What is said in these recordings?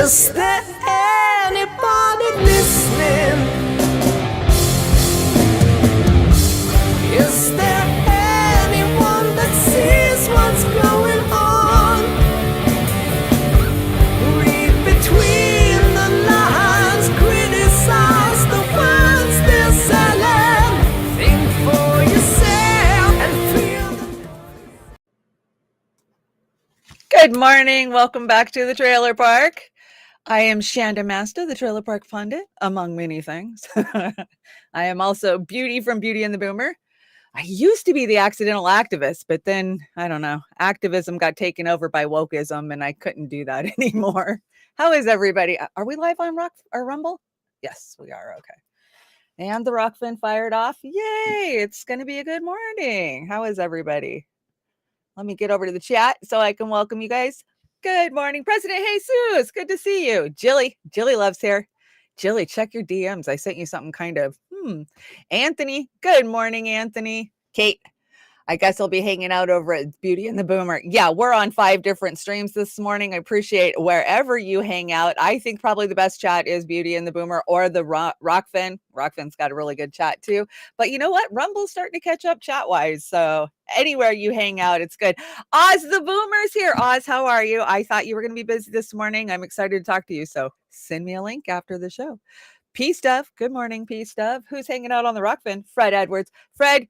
Is there anybody listening? Is there anyone that sees what's going on? Read between the lines, criticize the words they're selling. Think for yourself and feel the noise. Good morning. Welcome back to the Trailer Park. I am Chanda-Masta, the Trailer Park Pundit, among many things. I am also Beauty from Beauty and the Boomer. I used to be the accidental activist, but then, I don't know, activism got taken over by wokeism and I couldn't do that anymore. How is everybody? Are we live on Rumble? Yes, we are. Okay. And the Rockfin fired off. Yay! It's going to be a good morning. How is everybody? Let me get over to the chat so I can welcome you guys. Good morning, President Jesus. Good to see you. Jilly loves here. Jilly, check your DMs. I sent you something kind of, Anthony, good morning, Anthony. Kate, I guess I'll be hanging out over at Beauty and the Boomer. Yeah, we're on 5 different streams this morning. I appreciate wherever you hang out. I think probably the best chat is Beauty and the Boomer or the Rockfin. Rockfin's got a really good chat too. But you know what? Rumble's starting to catch up chat-wise. So anywhere you hang out, it's good. Oz the Boomer's here. Oz, how are you? I thought you were going to be busy this morning. I'm excited to talk to you. So send me a link after the show. P-Stuff. Good morning, P-Stuff. Who's hanging out on the Rockfin? Fred Edwards. Fred,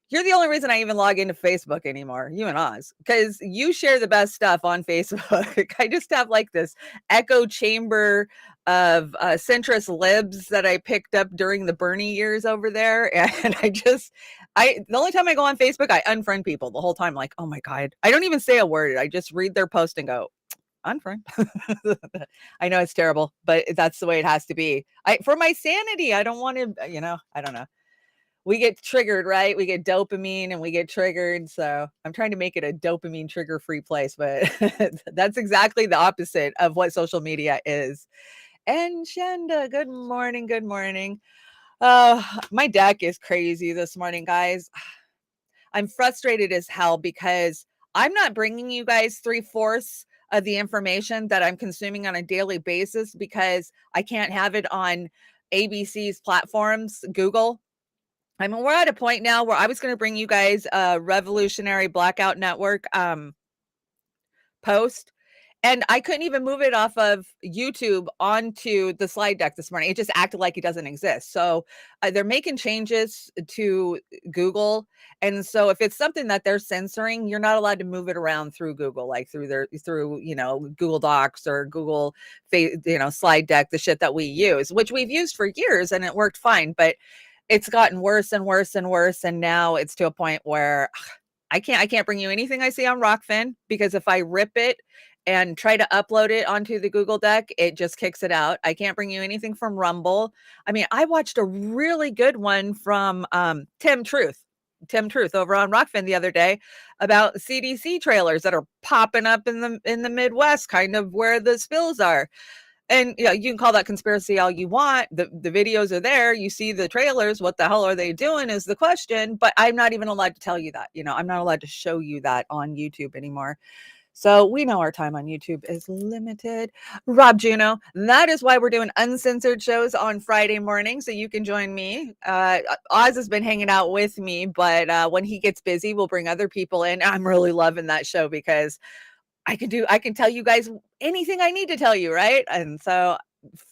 you're the only reason I even log into Facebook anymore, you and Oz, because you share the best stuff on Facebook. I just have like this echo chamber of centrist libs that I picked up during the Bernie years over there. And the only time I go on Facebook, I unfriend people the whole time. Like, oh my God, I don't even say a word. I just read their post and go, unfriend. I know it's terrible, but that's the way it has to be. For my sanity, I don't want to, I don't know. We get triggered, right? We get dopamine and we get triggered. So I'm trying to make it a dopamine trigger-free place, but that's exactly the opposite of what social media is. And Shanda, good morning. Good morning. My deck is crazy this morning, guys. I'm frustrated as hell because I'm not bringing you guys 3/4 of the information that I'm consuming on a daily basis because I can't have it on ABC's platforms, Google. I mean, we're at a point now where I was going to bring you guys a Revolutionary Blackout Network post, and I couldn't even move it off of YouTube onto the slide deck this morning. It just acted like it doesn't exist. So they're making changes to Google. And so if it's something that they're censoring, you're not allowed to move it around through Google, like through Google Docs or Google, slide deck, the shit that we use, which we've used for years and it worked fine. But it's gotten worse and worse and worse. And now it's to a point where I can't bring you anything I see on Rockfin because if I rip it and try to upload it onto the Google deck, it just kicks it out. I can't bring you anything from Rumble. I mean, I watched a really good one from Tim Truth over on Rockfin the other day about CDC trailers that are popping up in the Midwest, kind of where the spills are. And you can call that conspiracy all you want. The videos are there. You see the trailers. What the hell are they doing is the question. But I'm not even allowed to tell you that. I'm not allowed to show you that on YouTube anymore. So we know our time on YouTube is limited. Rob Juno, that is why we're doing uncensored shows on Friday morning. So you can join me. Oz has been hanging out with me, but when he gets busy, we'll bring other people in. I'm really loving that show because I can tell you guys anything I need to tell you, right? And so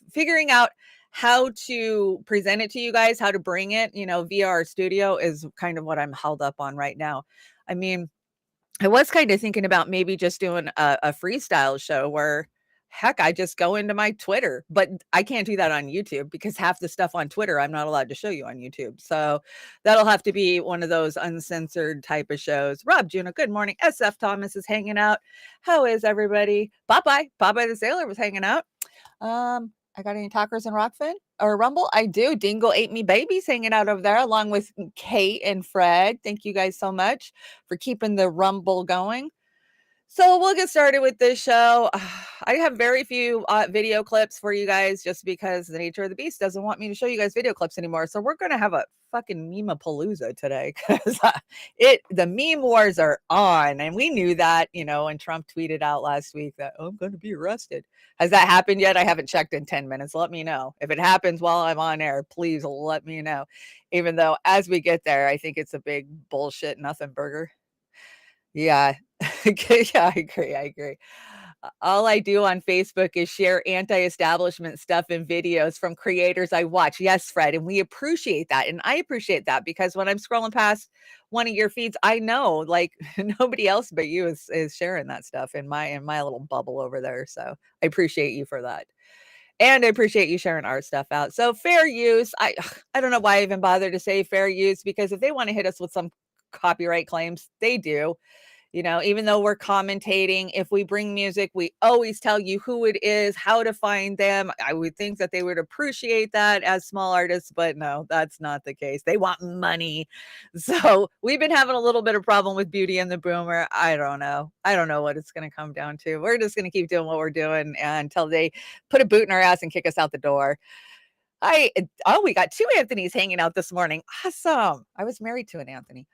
figuring out how to present it to you guys, how to bring it, via our studio is kind of what I'm held up on right now. I mean, I was kind of thinking about maybe just doing a freestyle show where, heck, I just go into my Twitter, but I can't do that on YouTube because half the stuff on Twitter, I'm not allowed to show you on YouTube. So that'll have to be one of those uncensored type of shows. Rob Juno, good morning. SF Thomas is hanging out. How is everybody? Popeye the Sailor was hanging out. I got any talkers in Rockfin or Rumble? I do. Dingo ate me babies hanging out over there along with Kate and Fred. Thank you guys so much for keeping the Rumble going. So we'll get started with this show. I have very few video clips for you guys just because the nature of the beast doesn't want me to show you guys video clips anymore. So we're going to have a fucking meme-palooza today because the meme wars are on, and we knew that, and Trump tweeted out last week that, oh, I'm going to be arrested. Has that happened yet? I haven't checked in 10 minutes. Let me know. If it happens while I'm on air, please let me know. Even though as we get there, I think it's a big bullshit nothing burger. Yeah. Yeah, I agree. All I do on Facebook is share anti-establishment stuff and videos from creators I watch. Yes, Fred, and we appreciate that. And I appreciate that because when I'm scrolling past one of your feeds, I know like nobody else but you is sharing that stuff in my little bubble over there. So I appreciate you for that. And I appreciate you sharing our stuff out. So fair use. I don't know why I even bother to say fair use, because if they want to hit us with some copyright claims, they do. Even though we're commentating, if we bring music, we always tell you who it is, how to find them. I would think that they would appreciate that as small artists, but no, that's not the case. They want money. So we've been having a little bit of problem with Beauty and the Boomer. I don't know. I don't know what it's going to come down to. We're just going to keep doing what we're doing until they put a boot in our ass and kick us out the door. We got 2 Anthonys hanging out this morning. Awesome. I was married to an Anthony.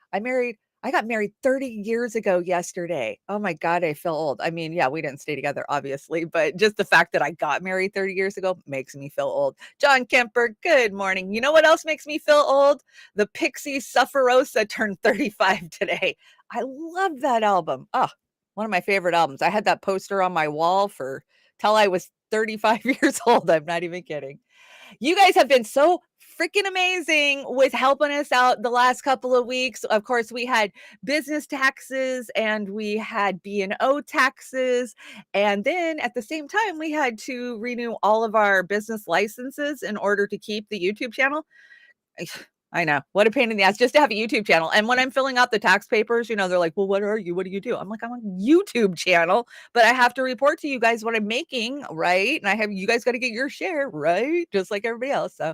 I got married 30 years ago yesterday. Oh my God, I feel old. I mean, yeah, we didn't stay together, obviously, but just the fact that I got married 30 years ago makes me feel old. John Kemper, good morning. You know what else makes me feel old? The Pixie Sufferosa turned 35 today. I love that album. Oh, one of my favorite albums. I had that poster on my wall till I was 35 years old. I'm not even kidding. You guys have been so freaking amazing with helping us out the last couple of weeks. Of course, we had business taxes and we had B&O taxes. And then at the same time, we had to renew all of our business licenses in order to keep the YouTube channel. I know. What a pain in the ass just to have a YouTube channel. And when I'm filling out the tax papers, they're like, well, what are you? What do you do? I'm like, I'm a YouTube channel, but I have to report to you guys what I'm making, right? And you guys got to get your share, right? Just like everybody else. So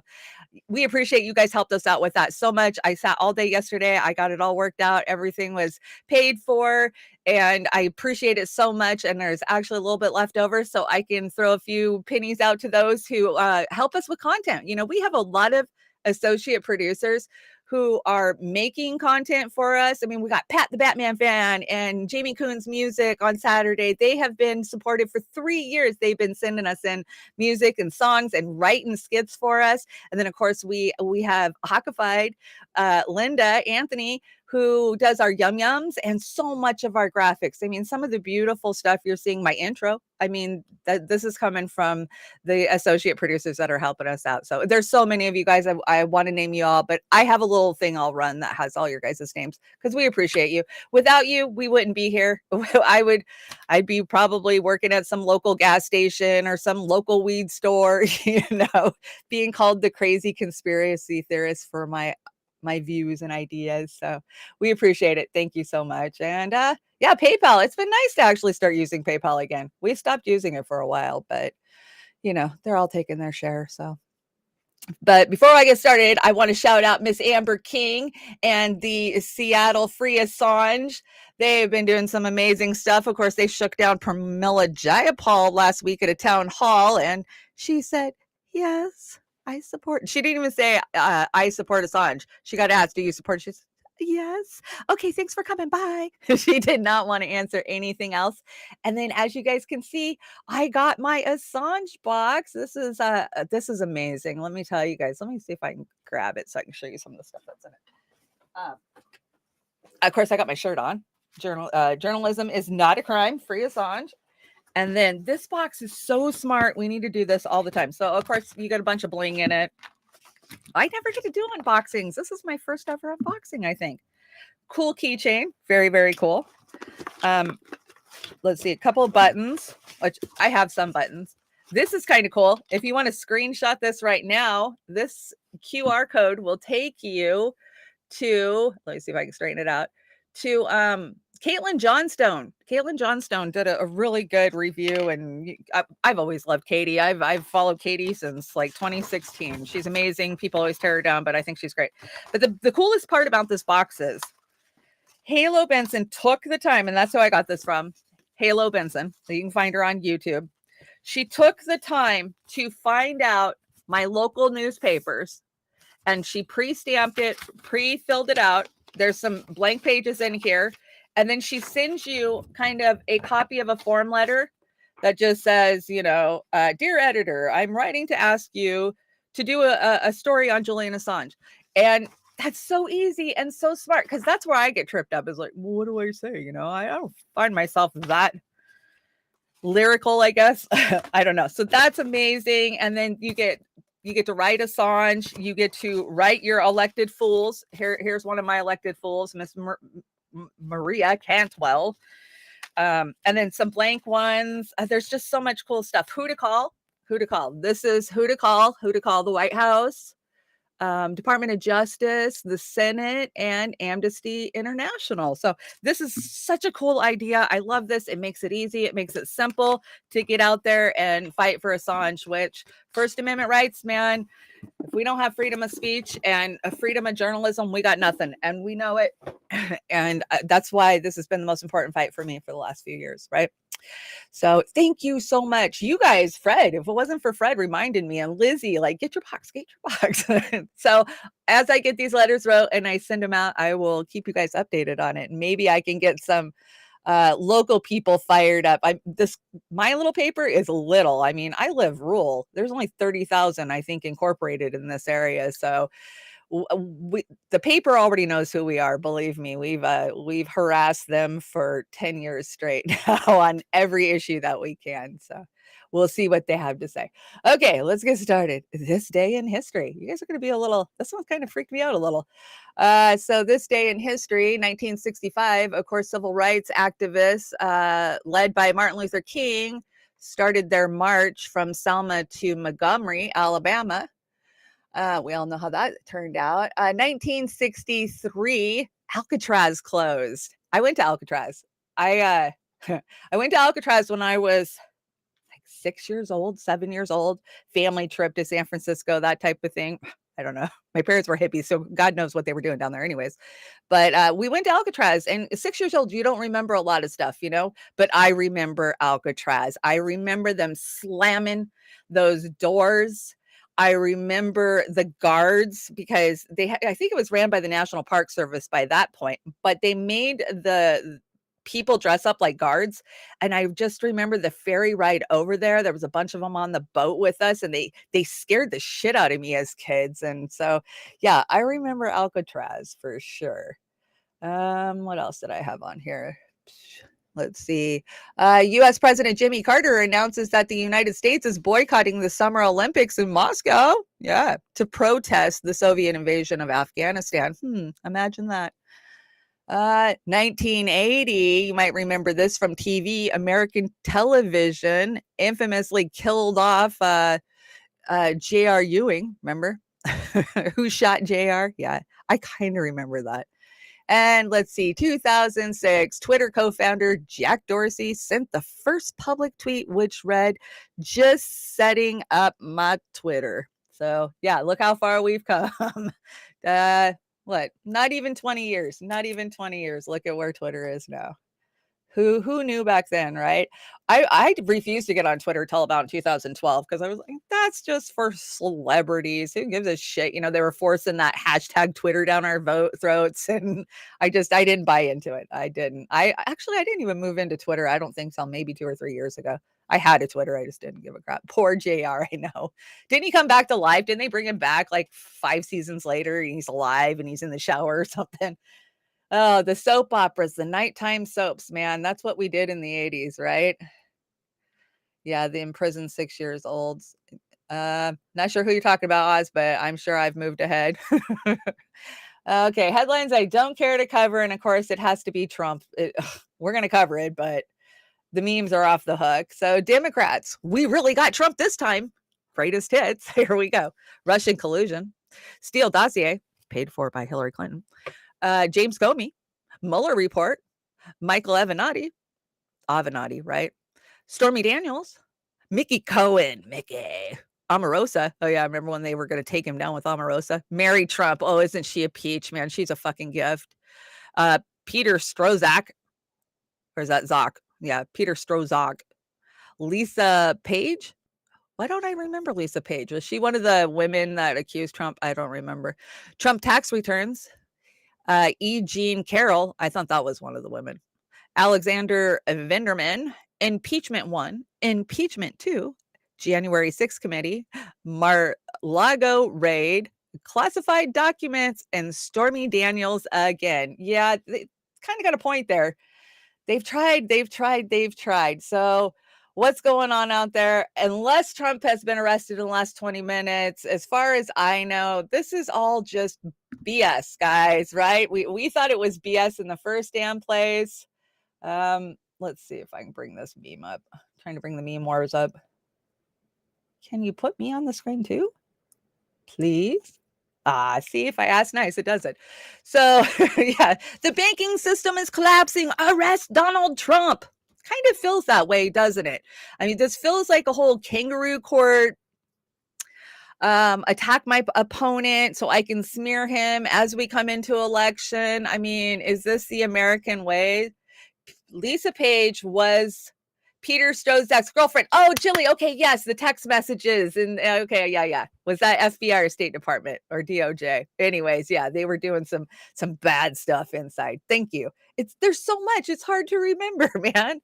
we appreciate you guys helped us out with that so much. I sat all day yesterday. I got it all worked out. Everything was paid for. And I appreciate it so much. And there's actually a little bit left over, so I can throw a few pennies out to those who help us with content. We have a lot of associate producers who are making content for us. I mean, we got Pat the Batman fan and Jamie Coon's music on Saturday. They have been supported for 3 years. They've been sending us in music and songs and writing skits for us. And then of course we have Hawkified Linda Anthony, who does our yum yums and so much of our graphics. I mean, some of the beautiful stuff you're seeing, my intro. I mean, this is coming from the associate producers that are helping us out. So there's so many of you guys. I want to name you all, but I have a little thing I'll run that has all your guys' names because we appreciate you. Without you, we wouldn't be here. I'd be probably working at some local gas station or some local weed store, being called the crazy conspiracy theorist for my views and ideas. So we appreciate it. Thank you so much. And yeah, PayPal. It's been nice to actually start using PayPal again. We stopped using it for a while, but they're all taking their share. So but before I get started, I want to shout out Miss Amber King and the Seattle Free Assange. They've been doing some amazing stuff. Of course, they shook down Pramila Jayapal last week at a town hall, and she said, yes, I support. She didn't even say, I support Assange. She got asked, do you support? She said, yes. Okay, thanks for coming by. She did not want to answer anything else. And then as you guys can see, I got my Assange box. This is amazing. Let me tell you guys. Let me see if I can grab it so I can show you some of the stuff that's in it. Of course, I got my shirt on. Journalism is not a crime. Free Assange. And then this box is so smart. We need to do this all the time. So of course you got a bunch of bling in it. I never get to do unboxings. This is my first ever unboxing, I think. Cool keychain. Very, very cool. Let's see, a couple of buttons, which I have some buttons. This is kind of cool. If you want to screenshot this right now, this QR code will take you to, let me see if I can straighten it out, to Caitlin Johnstone. Caitlin Johnstone did a really good review, and I've always loved Katie. I've followed Katie since like 2016. She's amazing. People always tear her down, but I think she's great. But the coolest part about this box is Halo Benson took the time, and that's who I got this from, Halo Benson. So you can find her on YouTube. She took the time to find out my local newspapers and she pre-stamped it, pre-filled it out. There's some blank pages in here. And then she sends you kind of a copy of a form letter that just says, dear editor, I'm writing to ask you to do a story on Julian Assange. And that's so easy and so smart, because that's where I get tripped up, is like, well, what do I say? I don't find myself that lyrical, I guess. I don't know. So that's amazing. And then you get to write Assange. You get to write your elected fools. Here's one of my elected fools, Miss Maria Cantwell. And then some blank ones. There's just so much cool stuff. Who to call. This is who to call the White House, Department of Justice, the Senate, and Amnesty International. So this is such a cool idea. I love this. It makes it easy. It makes it simple to get out there and fight for Assange, which First Amendment rights, man, if we don't have freedom of speech and a freedom of journalism, we got nothing, and we know it. And that's why this has been the most important fight for me for the last few years, right? So thank you so much. You guys, Fred, if it wasn't for Fred reminding me, and Lizzie, like, get your box. So as I get these letters wrote and I send them out, I will keep you guys updated on it. Maybe I can get some local people fired up. My little paper is little. I mean, I live rural. There's only 30,000, I think, incorporated in this area. So the paper already knows who we are. Believe me, we've harassed them for 10 years straight now on every issue that we can. So we'll see what they have to say. Okay, let's get started. This day in history. You guys are going to be this one kind of freaked me out a little. So this day in history, 1965, of course, civil rights activists led by Martin Luther King started their march from Selma to Montgomery, Alabama. We all know how that turned out. 1963, Alcatraz closed. I went to Alcatraz. I went to Alcatraz when I was like 6 years old, 7 years old. Family trip to San Francisco, that type of thing. I don't know. My parents were hippies, so God knows what they were doing down there anyways. But we went to Alcatraz, and 6 years old, you don't remember a lot of stuff, but I remember Alcatraz. I remember them slamming those doors. I remember the guards, because I think it was ran by the National Park Service by that point, but they made the people dress up like guards. And I just remember the ferry ride over there. There was a bunch of them on the boat with us, and they scared the shit out of me as kids. And so, yeah, I remember Alcatraz for sure. What else did I have on here? Let's see. U.S. President Jimmy Carter announces that the United States is boycotting the Summer Olympics in Moscow. Yeah, to protest the Soviet invasion of Afghanistan. Imagine that. 1980, you might remember this from TV. American television infamously killed off J.R. Ewing. Remember? Who shot J.R.? Yeah, I kind of remember that. And let's see, 2006, Twitter co-founder Jack Dorsey sent the first public tweet, which read, "Just setting up my Twitter." So yeah, look how far we've come. Not even 20 years. Look at where Twitter is now. Who knew back then, right? I refused to get on Twitter till about 2012, because I was like, that's just for celebrities. Who gives a shit? They were forcing that hashtag Twitter down our throats, and I didn't buy into it. I didn't. I didn't even move into Twitter. I don't think so. Maybe 2 or 3 years ago. I had a Twitter. I just didn't give a crap. Poor JR. I know. Didn't he come back to life? Didn't they bring him back like 5 seasons later? And he's alive and he's in the shower or something. Oh, the soap operas, the nighttime soaps, man. That's what we did in the 80s, right? Yeah, the imprisoned 6 years olds. Not sure who you're talking about, Oz, but I'm sure I've moved ahead. Okay, headlines I don't care to cover, and of course it has to be Trump. We're going to cover it, but the memes are off the hook. So Democrats, we really got Trump this time. Greatest hits. Here we go. Russian collusion. Steele dossier, paid for by Hillary Clinton. James Comey, Mueller report, Michael Avenatti, right? Stormy Daniels, Mickey Cohen, Omarosa. Oh yeah, I remember when they were going to take him down with Omarosa. Mary Trump. Oh, isn't she a peach, man? She's a fucking gift. Peter Strozak, or is that Zoc? Yeah, Peter Strozak. Lisa Page. Why don't I remember Lisa Page? Was she one of the women that accused Trump? I don't remember. Trump tax returns. E. Jean Carroll. I thought that was one of the women. Alexander Vinderman. Impeachment 1. Impeachment 2. January 6th committee. Mar-Lago raid. Classified documents. And Stormy Daniels again. Yeah, they kind of got a point there. They've tried. So what's going on out there? Unless Trump has been arrested in the last 20 minutes, as far as I know, this is all just BS, guys, right? We thought it was BS in the first damn place. Let's see if I can bring this meme up. I'm trying to bring the meme wars up. Can you put me on the screen too? Please? See, if I ask nice, it does it. So, yeah, the banking system is collapsing. Arrest Donald Trump. Kind of feels that way, doesn't it? I mean, this feels like a whole kangaroo court. Attack my opponent so I can smear him as we come into election. I mean, is this the American way? Lisa Page was Peter Strzok's ex-girlfriend. Oh, Jilly. Okay, yes, the text messages. And okay, yeah. Was that FBI or State Department or DOJ? Anyways, yeah, they were doing some bad stuff inside. Thank you. There's so much. It's hard to remember, man.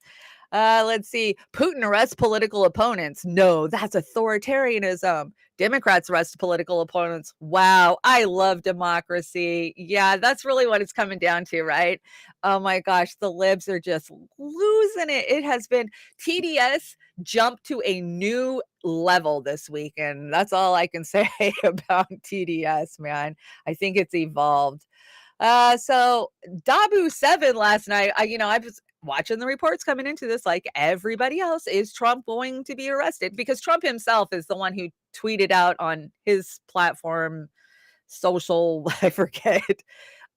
Let's see. Putin arrests political opponents. No, that's authoritarianism. Democrats arrest political opponents. Wow, I love democracy. Yeah, that's really what it's coming down to, right? Oh my gosh, the libs are just losing it. It has been TDS jumped to a new level this week, and that's all I can say about TDS, man. I think it's evolved. So Dabu 7 last night, I was watching the reports coming into this like everybody else. Is Trump going to be arrested? Because Trump himself is the one who tweeted out on his platform, social, I forget,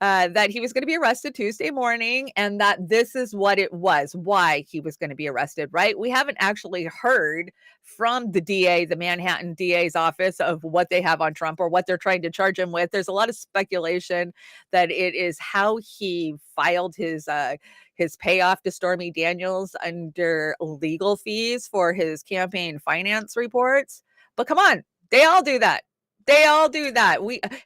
that he was going to be arrested Tuesday morning and that this is what it was, why he was going to be arrested, right? We haven't actually heard from the DA, the Manhattan DA's office, of what they have on Trump or what they're trying to charge him with. There's a lot of speculation that it is how he filed his payoff to Stormy Daniels under legal fees for his campaign finance reports. But come on, they all do that.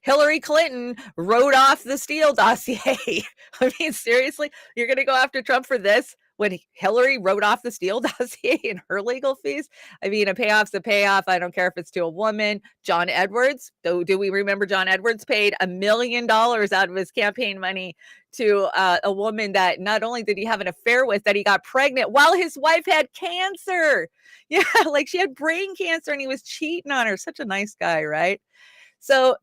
Hillary Clinton wrote off the Steele dossier. I mean, seriously, you're going to go after Trump for this when Hillary wrote off the Steele dossier and her legal fees? I mean, a payoff's a payoff. I don't care if it's to a woman. John Edwards, do we remember John Edwards paid $1 million out of his campaign money to a woman that not only did he have an affair with, that he got pregnant while his wife had cancer. Yeah, like she had brain cancer and he was cheating on her. Such a nice guy, right? So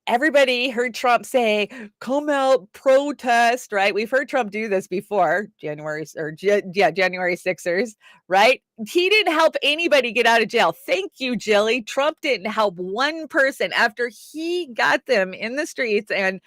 everybody heard Trump say, come out, protest, right? We've heard Trump do this before, January 6ers, right? He didn't help anybody get out of jail. Thank you, Jilly. Trump didn't help one person after he got them in the streets and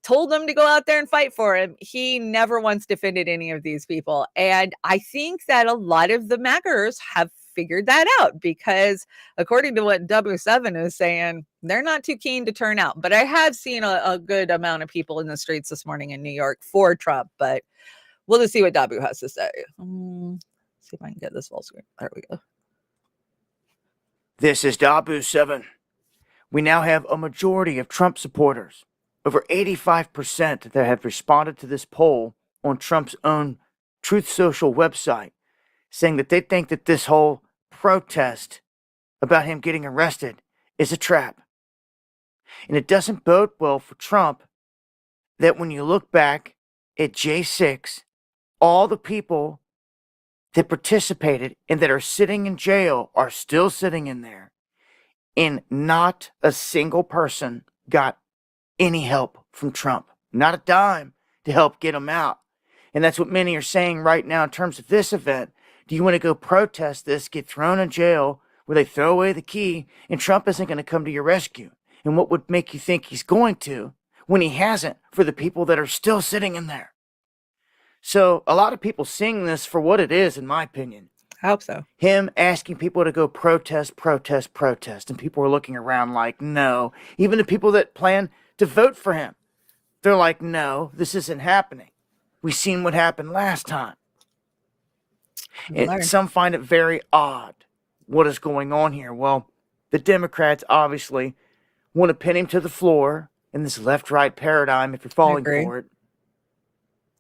told them to go out there and fight for him. He never once defended any of these people. And I think that a lot of the MAGAers have figured that out because according to what W7 is saying, they're not too keen to turn out. But I have seen a good amount of people in the streets this morning in New York for Trump, but we'll just see what Dabu has to say. See if I can get this full screen. There we go. This is Dabu 7. We now have a majority of Trump supporters, over 85% that have responded to this poll on Trump's own Truth Social website, saying that they think that this whole protest about him getting arrested is a trap. And it doesn't bode well for Trump that when you look back at J6, all the people that participated and that are sitting in jail are still sitting in there. And not a single person got any help from Trump. Not a dime to help get him out. And that's what many are saying right now in terms of this event. Do you want to go protest this, get thrown in jail where they throw away the key, and Trump isn't going to come to your rescue? And what would make you think he's going to when he hasn't for the people that are still sitting in there? So a lot of people seeing this for what it is, in my opinion. I hope so. Him asking people to go protest. And people are looking around like, no. Even the people that plan to vote for him, they're like, no, this isn't happening. We've seen what happened last time. Some find it very odd what is going on here? Well, the Democrats obviously want to pin him to the floor in this left-right paradigm if you're falling agree. for it.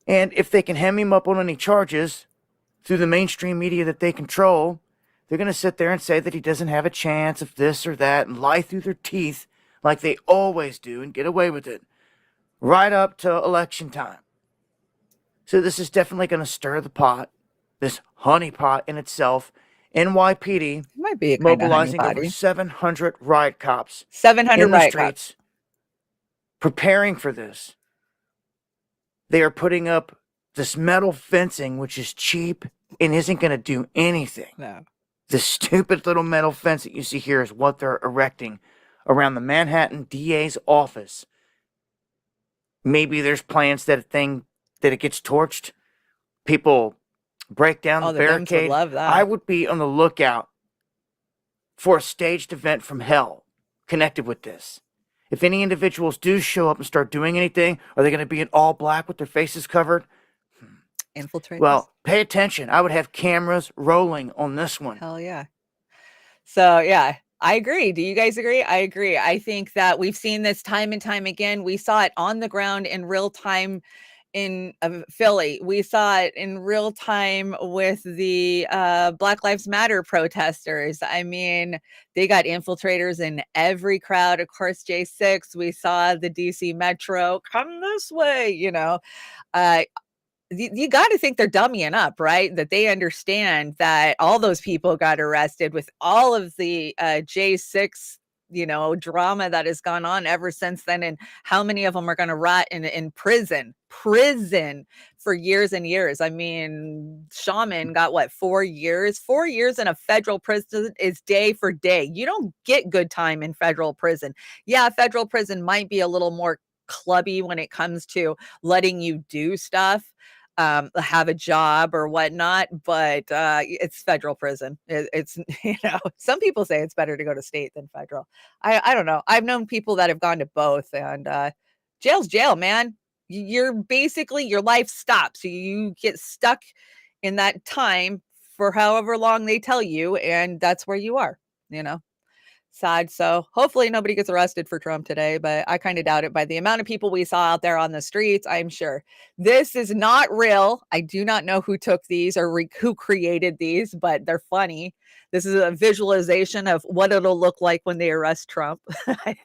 And if they can hem him up on any charges through the mainstream media that they control, they're going to sit there and say that he doesn't have a chance of this or that and lie through their teeth like they always do and get away with it right up to election time. So this is definitely going to stir the pot, this honeypot in itself. NYPD It might be a kind mobilizing of over honey 700 riot cops 700 in the riot streets, cops. preparing for this. They are putting up this metal fencing, which is cheap and isn't going to do anything. No. The stupid little metal fence that you see here is what they're erecting around the Manhattan DA's office. Maybe there's plans that it gets torched. People break down the The Dems would barricade. love that. I would be on the lookout for a staged event from hell connected with this. If any individuals do show up and start doing anything, are they going to be in all black with their faces covered? Infiltrate. Well, pay attention. I would have cameras rolling on this one. Hell yeah. So yeah, I agree. Do you guys agree? I agree. I think that we've seen this time and time again. We saw it on the ground in real time in Philly. We saw it in real time with the Black Lives Matter protesters. I mean, they got infiltrators in every crowd. Of course, J6, we saw the DC Metro come this way, you know. You got to think they're dummying up, right? That they understand that all those people got arrested with all of the J6, you know, drama that has gone on ever since then, and how many of them are going to rot in prison for years and years. I mean, Shaman got what, 4 years? 4 years in a federal prison is day for day. You don't get good time in federal prison. Yeah, federal prison might be a little more clubby when it comes to letting you do stuff, have a job or whatnot, but it's federal prison. It's you know, some people say it's better to go to state than federal. I don't know. I've known people that have gone to both, and jail's jail, man. You're basically, your life stops. You get stuck in that time for however long they tell you, and that's where you are, you know. Sad. So hopefully nobody gets arrested for Trump today, but I kind of doubt it by the amount of people we saw out there on the streets. I'm sure this is not real. I do not know who took these or who created these, but they're funny. This is a visualization of what it'll look like when they arrest Trump. I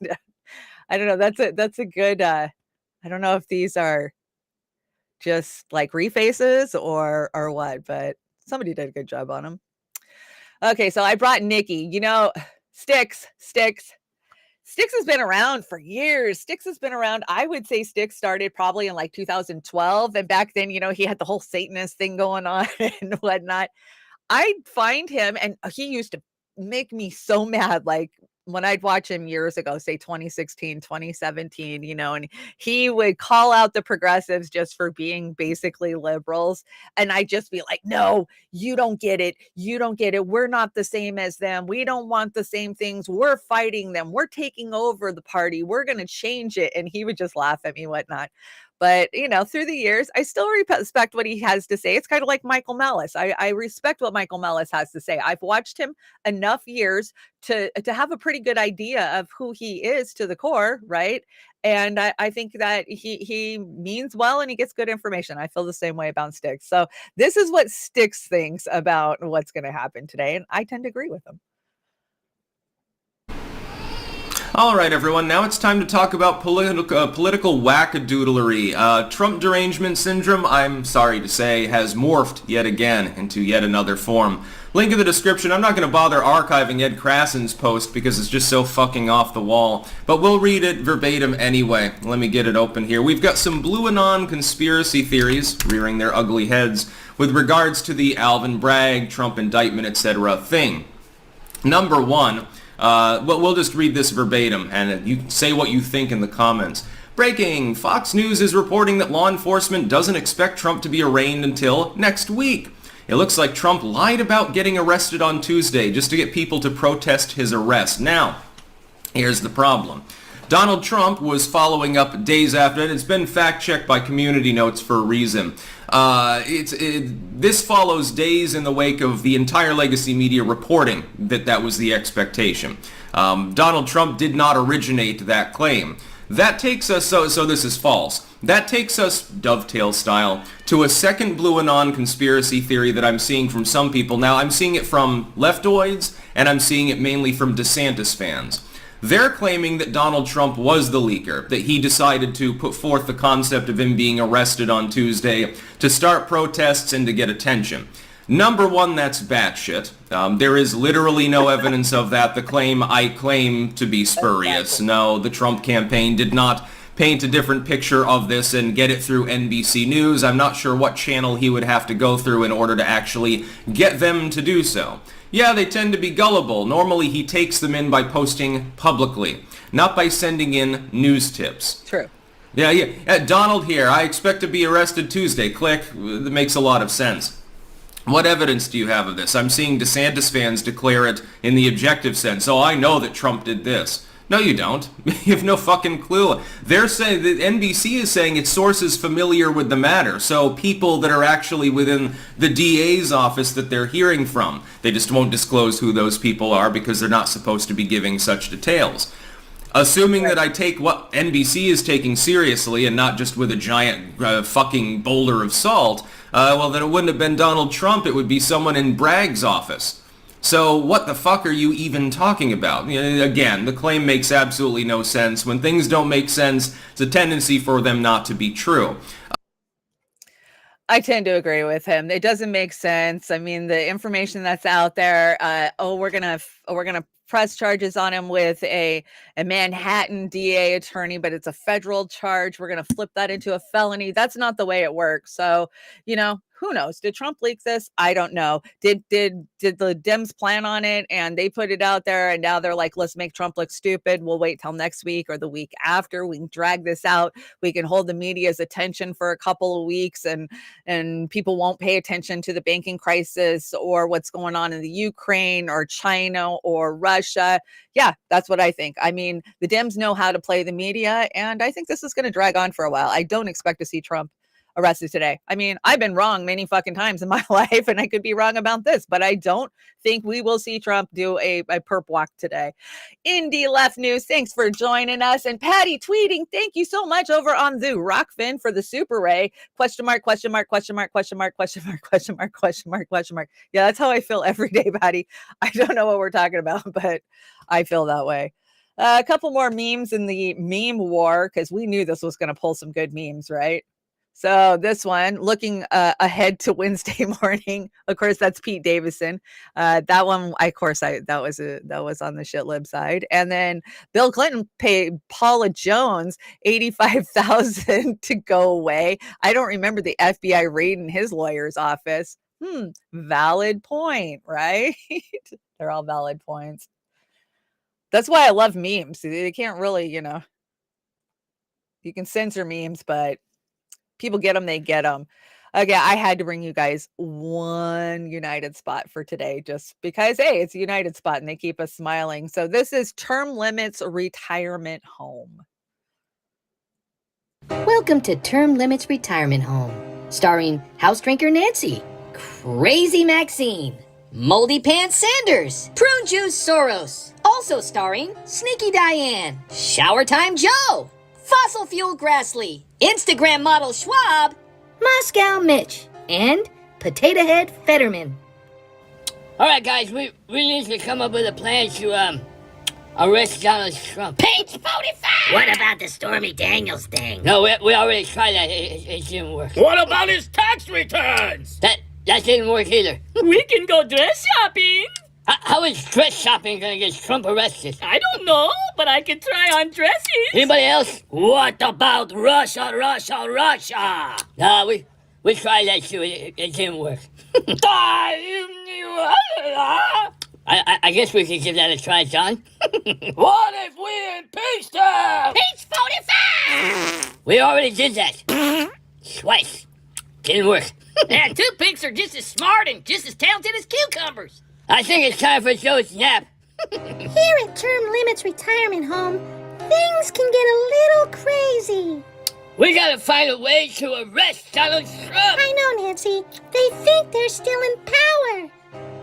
don't know. That's a good, I don't know if these are just like refaces or what, but somebody did a good job on them. Okay. So I brought Nikki, you know, Sticks has been around for years. Sticks has been around. I would say Sticks started probably in like 2012. And back then, you know, he had the whole Satanist thing going on and whatnot. I find him, and he used to make me so mad. Like when I'd watch him years ago, say 2016, 2017, you know, and he would call out the progressives just for being basically liberals. And I'd just be like, no, you don't get it. You don't get it. We're not the same as them. We don't want the same things. We're fighting them. We're taking over the party. We're going to change it. And he would just laugh at me, whatnot. But, you know, through the years, I still respect what he has to say. It's kind of like Michael Mellis. I respect what Michael Mellis has to say. I've watched him enough years to have a pretty good idea of who he is to the core, right? And I think that he means well and he gets good information. I feel the same way about Sticks. So this is what Sticks thinks about what's going to happen today. And I tend to agree with him. All right, everyone. Now it's time to talk about political wackadoodlery. Trump derangement syndrome, I'm sorry to say, has morphed yet again into yet another form. Link in the description. I'm not going to bother archiving Ed Krassen's post because it's just so fucking off the wall, but we'll read it verbatim anyway. Let me get it open here. We've got some Blue Anon conspiracy theories rearing their ugly heads with regards to the Alvin Bragg, Trump indictment, etc. thing. Number one, we'll just read this verbatim, and you say what you think in the comments. Breaking! Fox News is reporting that law enforcement doesn't expect Trump to be arraigned until next week. It looks like Trump lied about getting arrested on Tuesday just to get people to protest his arrest. Now, here's the problem. Donald Trump was following up days after, and it's been fact-checked by Community Notes for a reason. This follows days in the wake of the entire legacy media reporting that was the expectation. Donald Trump did not originate that claim. That takes us, so this is false. That takes us, dovetail style, to a second Blue Anon conspiracy theory that I'm seeing from some people. Now, I'm seeing it from leftoids, and I'm seeing it mainly from DeSantis fans. They're claiming that Donald Trump was the leaker, that he decided to put forth the concept of him being arrested on Tuesday to start protests and to get attention. Number one, that's batshit. There is literally no evidence of that. The claim I claim to be spurious. No, the Trump campaign did not paint a different picture of this and get it through NBC News. I'm not sure what channel he would have to go through in order to actually get them to do so. Yeah, they tend to be gullible. Normally he takes them in by posting publicly, not by sending in news tips. True. Yeah. Donald here, I expect to be arrested Tuesday. Click. That makes a lot of sense. What evidence do you have of this? I'm seeing DeSantis fans declare it in the objective sense. Oh, I know that Trump did this. No, you don't. You have no fucking clue. They're saying that NBC is saying its sources familiar with the matter. So people that are actually within the DA's office that they're hearing from, they just won't disclose who those people are because they're not supposed to be giving such details. Assuming that I take what NBC is taking seriously and not just with a giant fucking boulder of salt, well, then it wouldn't have been Donald Trump. It would be someone in Bragg's office. So what the fuck are you even talking about? Again, the claim makes absolutely no sense. When things don't make sense, it's a tendency for them not to be true. I tend to agree with him. It doesn't make sense. I mean, the information that's out there, we're gonna press charges on him with a Manhattan DA attorney, but it's a federal charge. We're gonna flip that into a felony. That's not the way it works. So, who knows? Did Trump leak this? I don't know. Did the Dems plan on it and they put it out there and now they're like, let's make Trump look stupid. We'll wait till next week or the week after. We can drag this out. We can hold the media's attention for a couple of weeks and people won't pay attention to the banking crisis or what's going on in the Ukraine or China or Russia. Yeah, that's what I think. I mean, the Dems know how to play the media, and I think this is going to drag on for a while. I don't expect to see Trump arrested today. I mean, I've been wrong many fucking times in my life, and I could be wrong about this, but I don't think we will see Trump do a perp walk today. Indie Left News, thanks for joining us. And Patty tweeting, thank you so much over on the Rockfin for the Super Ray. Question mark, question mark, question mark, question mark, question mark, question mark, question mark, question mark. Yeah, that's how I feel every day, Patty. I don't know what we're talking about, but I feel that way. A couple more memes in the meme war, because we knew this was going to pull some good memes, right? So this one, looking ahead to Wednesday morning. Of course, that's Pete Davidson. That one, that was on the shit lib side. And then Bill Clinton paid Paula Jones $85,000 to go away. I don't remember the FBI raiding his lawyer's office. Valid point, right? They're all valid points. That's why I love memes. They can't really, you can censor memes, but people get them, they get them. Okay, I had to bring you guys one United spot for today just because, hey, it's a United spot and they keep us smiling. So this is Term Limits Retirement Home. Welcome to Term Limits Retirement Home, starring house drinker Nancy, Crazy Maxine, Moldy Pants Sanders, Prune Juice Soros, also starring Sneaky Diane, Shower Time Joe, Fossil Fuel Grassley, Instagram model Schwab, Moscow Mitch, and Potato Head Fetterman. Alright guys, we need to come up with a plan to arrest Donald Trump. Page 45! What about the Stormy Daniels thing? No, we already tried that. It didn't work. What about his tax returns? That didn't work either. We can go dress shopping. How is dress shopping gonna get Trump arrested? I don't know, but I can try on dresses. Anybody else? What about Russia? No, we tried that too. It didn't work. I guess we could give that a try, John. What if we impeached him? Page 45! We already did that. Twice. Didn't work. And toothpicks are just as smart and just as talented as cucumbers. I think it's time for Joe's nap. Here at Term Limits Retirement Home, Things can get a little crazy. We gotta find a way to arrest Donald Trump. I know, Nancy. They think they're still in power.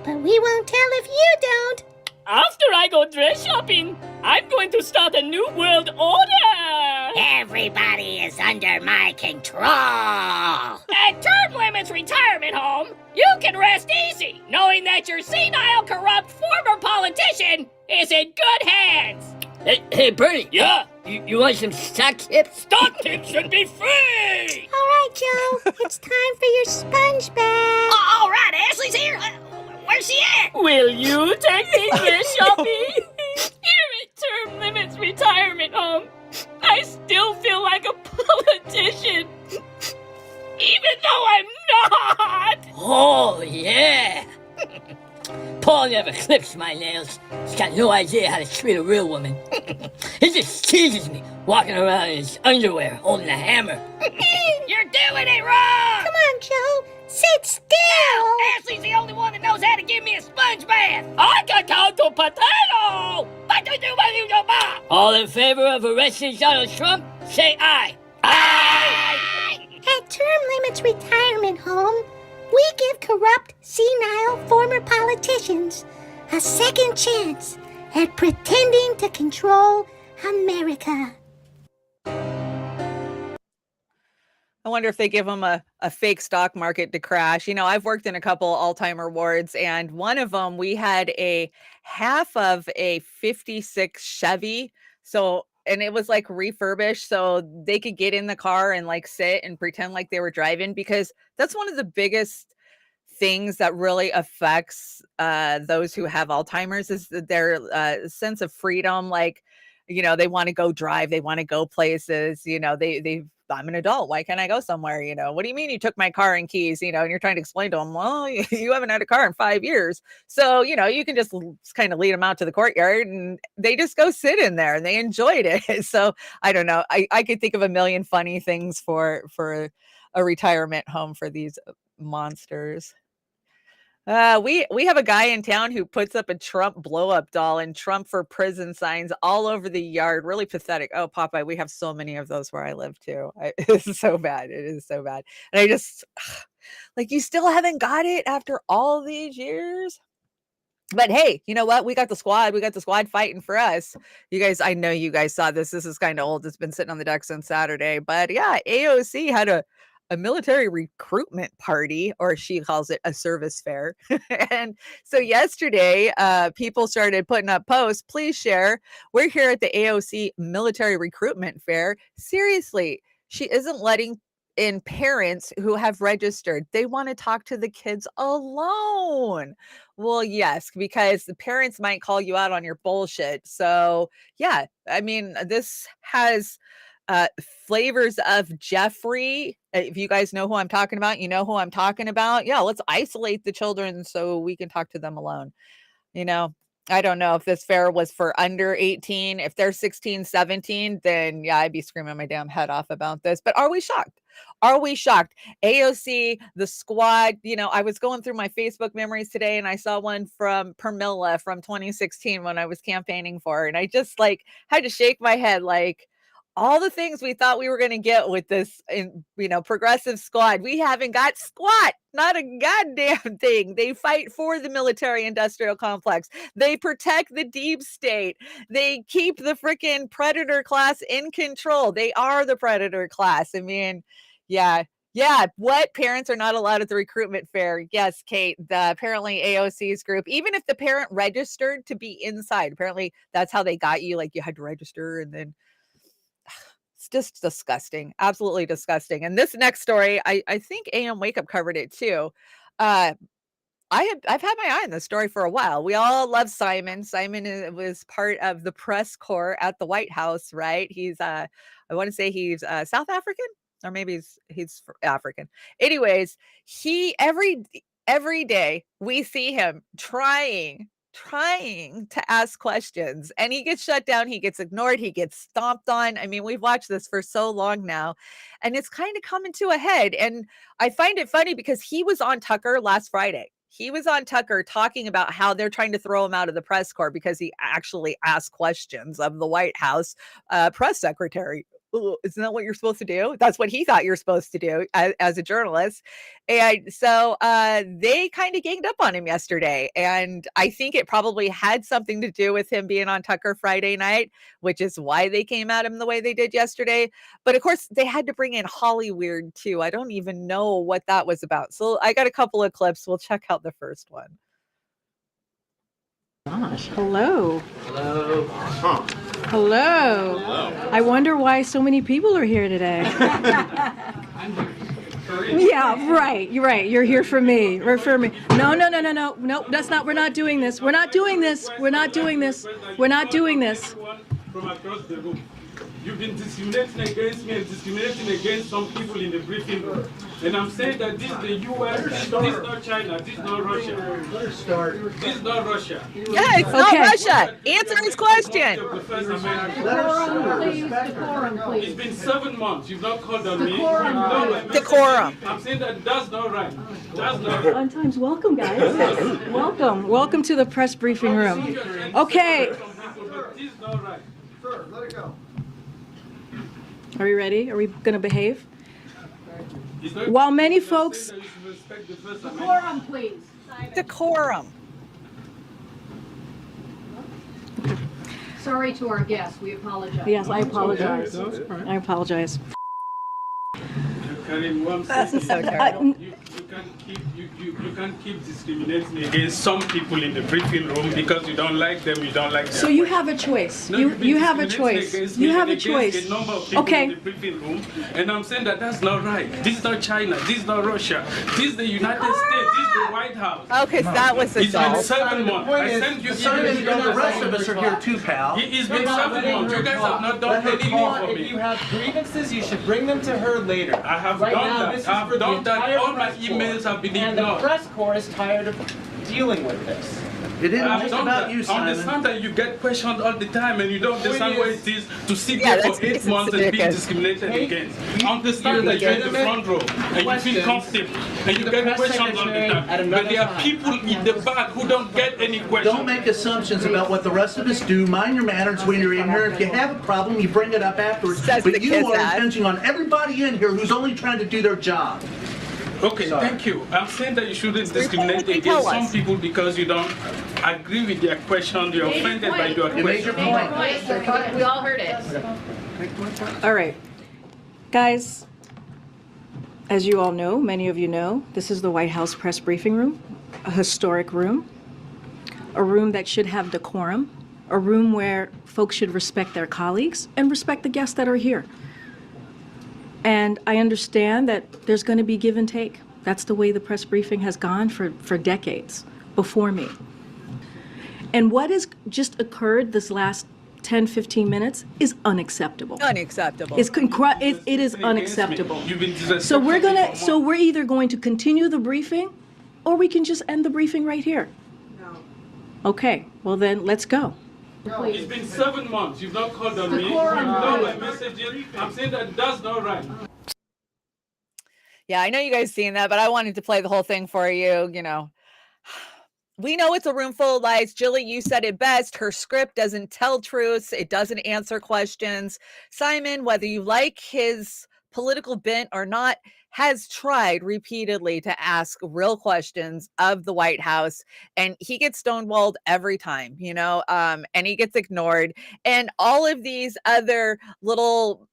But we won't tell if you don't. After I go dress shopping, I'm going to start a new world order. Everybody is under my control. At Term Limits Retirement Home, you can rest easy, knowing that your senile, corrupt former politician is in good hands. Hey, Bernie. Yeah? You want some stock tips? Stock tips should be free. All right, Joe. It's time for your sponge bath. All right, Ashley's here. Where's she at? Will you take me dress shopping? Here at Term Limits Retirement Home, I still feel like a politician, even though I'm not. Oh, yeah. Paul never clips my nails. He's got no idea how to treat a real woman. He just teases me, walking around in his underwear, holding a hammer. You're doing it wrong. Come on, Joe. Sit still. Ashley's the only one that knows how to give me a sponge bath. I can count to potato. All in favor of arresting Donald Trump? Say aye. Aye. At Term Limits Retirement Home, we give corrupt, senile former politicians a second chance at pretending to control America. I wonder if they give them a fake stock market to crash. I've worked in a couple Alzheimer wards, and one of them, we had a half of a 56 Chevy. And it was like refurbished so they could get in the car and like sit and pretend like they were driving, because that's one of the biggest things that really affects those who have Alzheimer's is their sense of freedom. Like, they want to go drive, they want to go places, I'm an adult. Why can't I go somewhere? What do you mean you took my car and keys? And you're trying to explain to them, well, you haven't had a car in 5 years. So, you can just kind of lead them out to the courtyard and they just go sit in there and they enjoyed it. So I don't know. I could think of a million funny things for a retirement home for these monsters. We have a guy in town who puts up a Trump blow up doll and Trump for prison signs all over the yard. Really pathetic. Oh, Popeye, we have so many of those where I live too. It's so bad. It is so bad. And I just like, you still haven't got it after all these years. But hey, you know what? We got the squad. We got the squad fighting for us. You guys, I know you guys saw this. This is kind of old. It's been sitting on the deck since Saturday. But yeah, AOC had a military recruitment party, or she calls it a service fair. And so yesterday, people started putting up posts. Please share. We're here at the AOC military recruitment fair. Seriously, she isn't letting in parents who have registered. They want to talk to the kids alone. Well, yes, because the parents might call you out on your bullshit. So yeah, I mean, this has flavors of Jeffrey. If you guys know who I'm talking about, you know who I'm talking about. Yeah, let's isolate the children so we can talk to them alone. I don't know if this fair was for under 18. If they're 16, 17, then yeah, I'd be screaming my damn head off about this. But are we shocked? Are we shocked? AOC, the squad, I was going through my Facebook memories today and I saw one from Permilla from 2016 when I was campaigning for her. And I just had to shake my head, like, all the things we thought we were going to get with this, progressive squad. We haven't got squat, not a goddamn thing. They fight for the military industrial complex. They protect the deep state. They keep the freaking predator class in control. They are the predator class. I mean, yeah. What parents are not allowed at the recruitment fair? Yes, Kate, apparently AOC's group, even if the parent registered to be inside, apparently that's how they got you. Like, you had to register, and then it's just disgusting. Absolutely disgusting. And this next story, I think AM Wake Up covered it too. I've had my eye on this story for a while. We all love Simon. Simon was part of the press corps at the White House, right? He's I want to say he's South African, or maybe he's African. Anyways, he every day we see him trying to ask questions, and he gets shut down, he gets ignored, he gets stomped on. I mean, we've watched this for so long now, and it's kind of coming to a head. And I find it funny because he was on Tucker last Friday. he was on Tucker talking about how they're trying to throw him out of the press corps because he actually asked questions of the White House press secretary. Ooh, isn't that what you're supposed to do? That's what he thought you're supposed to do as a journalist. And so they kind of ganged up on him yesterday. And I think it probably had something to do with him being on Tucker Friday night, which is why they came at him the way they did yesterday. But of course, they had to bring in Hollyweird too. I don't even know what that was about. So I got a couple of clips. We'll check out the first one. Gosh, hello. Hello. Huh. Hello. Hello. I wonder why so many people are here today. Yeah, right. You're right. You're here for me. Right for me. No. That's not. We're not doing this. We're not doing this. We're not doing this. We're not doing this. From across the room. You've been discriminating against me and discriminating against some people in the briefing room. And I'm saying that this is the U.S., this is not China, this is not Russia. This is not Russia. Yeah, it's not Russia. Answer his question. Decorum, please. It's been 7 months. You've not called on me. Decorum. I'm saying that's not right. That's not right. On times, welcome, guys. Welcome. Welcome to the press briefing room. Okay. This is not right. Sir, let it go. Are we ready? Are we going to behave? While many folks... Decorum, please. Decorum. Sorry to our guests. We apologize. Yes, I apologize. I apologize. This is so terrible. You can't keep discriminating against some people in the briefing room because you don't like them, you don't like them. So you have a choice. You have a choice. You have a choice. Okay. In the briefing room, and I'm saying that that's not right. This is not China. This is not Russia. This is the United States. This is the White House. Okay, so that was the It's been 7 months. I sent you The rest of us are here too, pal. It's been 7 months. You guys have not done anything for If me. you have grievances, you should bring them to her later. I have Right done now, that. this is I've for the done that. entire All my press emails corps. have been And the ignored. press corps is tired of dealing with this. It isn't I've just done about that. you, I Simon. understand that you get questioned all the time and you don't understand what it is to sit Yeah, there that's for 8 months and be ridiculous. discriminated Hey, against. I understand that you're in the front row and you feel comfortable and you The get press questions all the secretary at time. another But there are time. people in the back who don't get any questions. Don't make assumptions about what the rest of us do. Mind your manners when you're in here. If you have a problem, you bring it up afterwards. Says the But you kiss are ass. impinging on everybody in here who's only trying to do their job. Okay, thank you. I'm saying that you shouldn't discriminate Tell against us. some people because you don't agree with their question, you're offended by your You made your question. point. We all heard it. All right. Guys, as you all know, many of you know, this is the White House press briefing room, a historic room, a room that should have decorum, a room where folks should respect their colleagues and respect the guests that are here. And I understand that there's going to be give and take. That's the way the press briefing has gone for decades before me. And what has just occurred this last 10, 15 minutes is unacceptable. Unacceptable. It is unacceptable. You've been So we're disrespectful for months. we're either going to continue the briefing or we can just end the briefing right here. No. Okay, well then let's go. It's been 7 months. You've not called on me. You've not my messages. I'm saying that that's not right. Yeah, I know you guys seen that, but I wanted to play the whole thing for you. You know, we know it's a room full of lies. Jilly, you said it best. Her script doesn't tell truths. It doesn't answer questions. Simon, whether you like his political bent or not, has tried repeatedly to ask real questions of the White House, and he gets stonewalled every time, you know, and he gets ignored. And all of these other little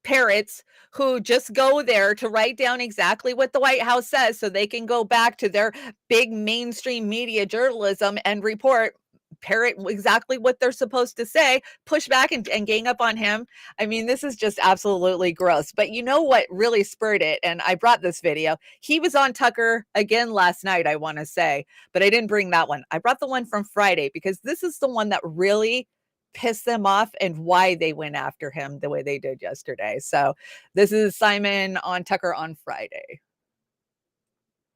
parrots who just go there to write down exactly what the White House says so they can go back to their big mainstream media journalism and parrot exactly what they're supposed to say, push back and gang up on him. I mean, this is just absolutely gross. But you know what really spurred it? And I brought this video. He was on Tucker again last night, I want to say, but I didn't bring that one. I brought the one from Friday because this is the one that really pissed them off and why they went after him the way they did yesterday. So this is Simon on Tucker on Friday.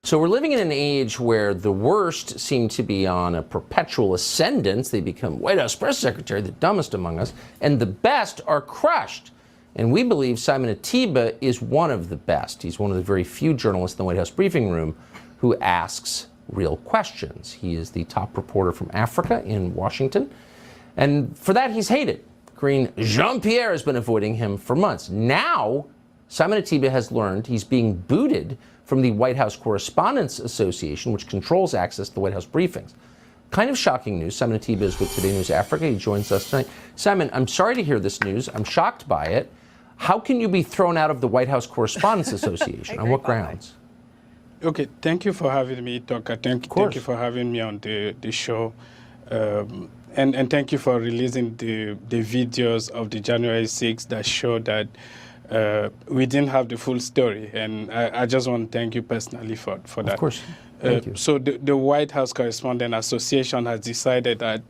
So we're living in an age where the worst seem to be on a perpetual ascendance. They become White House press secretary, the dumbest among us, and the best are crushed. And we believe Simon Atiba is one of the best. He's one of the very few journalists in the White House briefing room who who asks real questions. He is the top reporter from Africa in Washington, and for that he's hated. Green Jean-Pierre has been avoiding him for months. Now, Simon Atiba has learned he's being booted from the White House Correspondents Association, which controls access to the White House briefings. Kind of shocking news. Simon Atiba is with Today News Africa. He joins us tonight. Simon, I'm sorry to hear this news. I'm shocked by it. How can you be thrown out of the White House Correspondents Association? On what grounds? Okay, thank you for having me, Tucker. Thank you for having me on the show. And thank you for releasing the videos of the January 6th that show that we didn't have the full story. And I just want to thank you personally for that. Of course. Thank you. So the White House Correspondent Association has decided that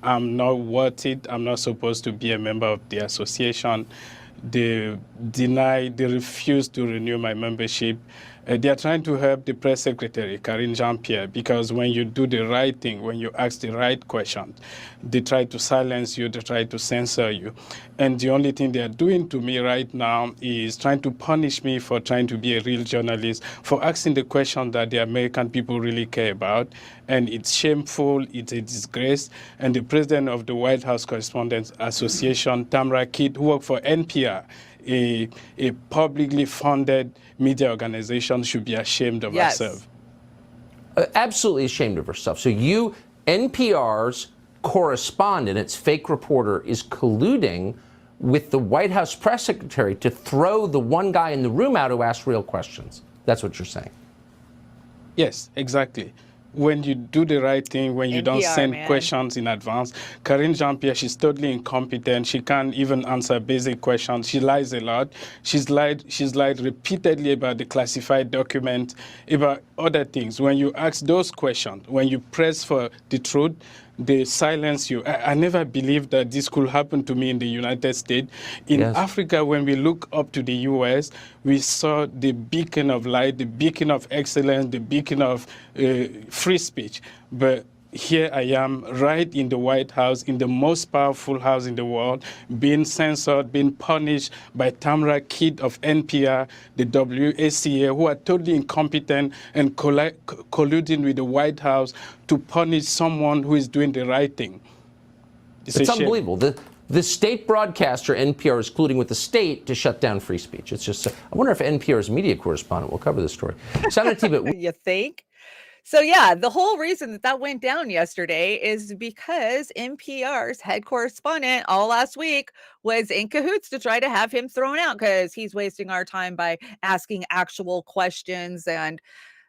I'm not worth it. I'm not supposed to be a member of the association. They refuse to renew my membership. They are trying to help the press secretary, Karine Jean-Pierre, because when you do the right thing, when you ask the right questions, they try to silence you, they try to censor you. And the only thing they are doing to me right now is trying to punish me for trying to be a real journalist, for asking the question that the American people really care about. And it's shameful, it's a disgrace. And the president of the White House Correspondents Association, Tamara Kidd, who worked for NPR, a publicly funded media organization, should be ashamed of herself. Absolutely ashamed of herself. So you, NPR's correspondent, its fake reporter, is colluding with the White House press secretary to throw the one guy in the room out who asked real questions. That's what you're saying. Yes, exactly. When you do the right thing, when you don't send questions in advance. Karine Jean-Pierre, she's totally incompetent. She can't even answer basic questions. She lies a lot. She's lied repeatedly about the classified document, about other things. When you ask those questions, when you press for the truth, they silence you. I never believed that this could happen to me in the United States. In Africa, when we look up to the U.S., we saw the beacon of light, the beacon of excellence, the beacon of free speech. But here I am, right in the White House, in the most powerful house in the world, being censored, being punished by Tamara Kidd of NPR, the WACA, who are totally incompetent and colluding with the White House to punish someone who is doing the right thing. It's unbelievable. The state broadcaster, NPR, is colluding with the state to shut down free speech. It's just, I wonder if NPR's media correspondent will cover this story. You think? So yeah, the whole reason that went down yesterday is because NPR's head correspondent all last week was in cahoots to try to have him thrown out because he's wasting our time by asking actual questions. And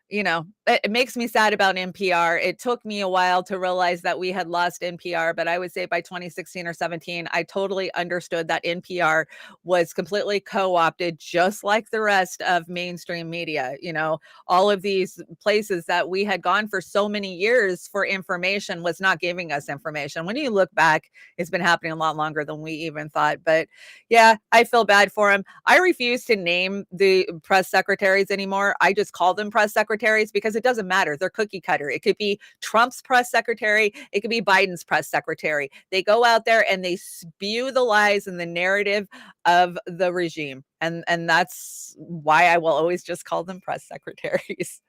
you know, it makes me sad about NPR. It took me a while to realize that we had lost NPR, but I would say by 2016 or 17, I totally understood that NPR was completely co-opted, just like the rest of mainstream media. You know, all of these places that we had gone for so many years for information was not giving us information. When you look back, it's been happening a lot longer than we even thought. But yeah, I feel bad for him. I refuse to name the press secretaries anymore. I just call them press secretaries because it doesn't matter. They're cookie cutter. It could be Trump's press secretary. It could be Biden's press secretary. They go out there and they spew the lies and the narrative of the regime. And that's why I will always just call them press secretaries.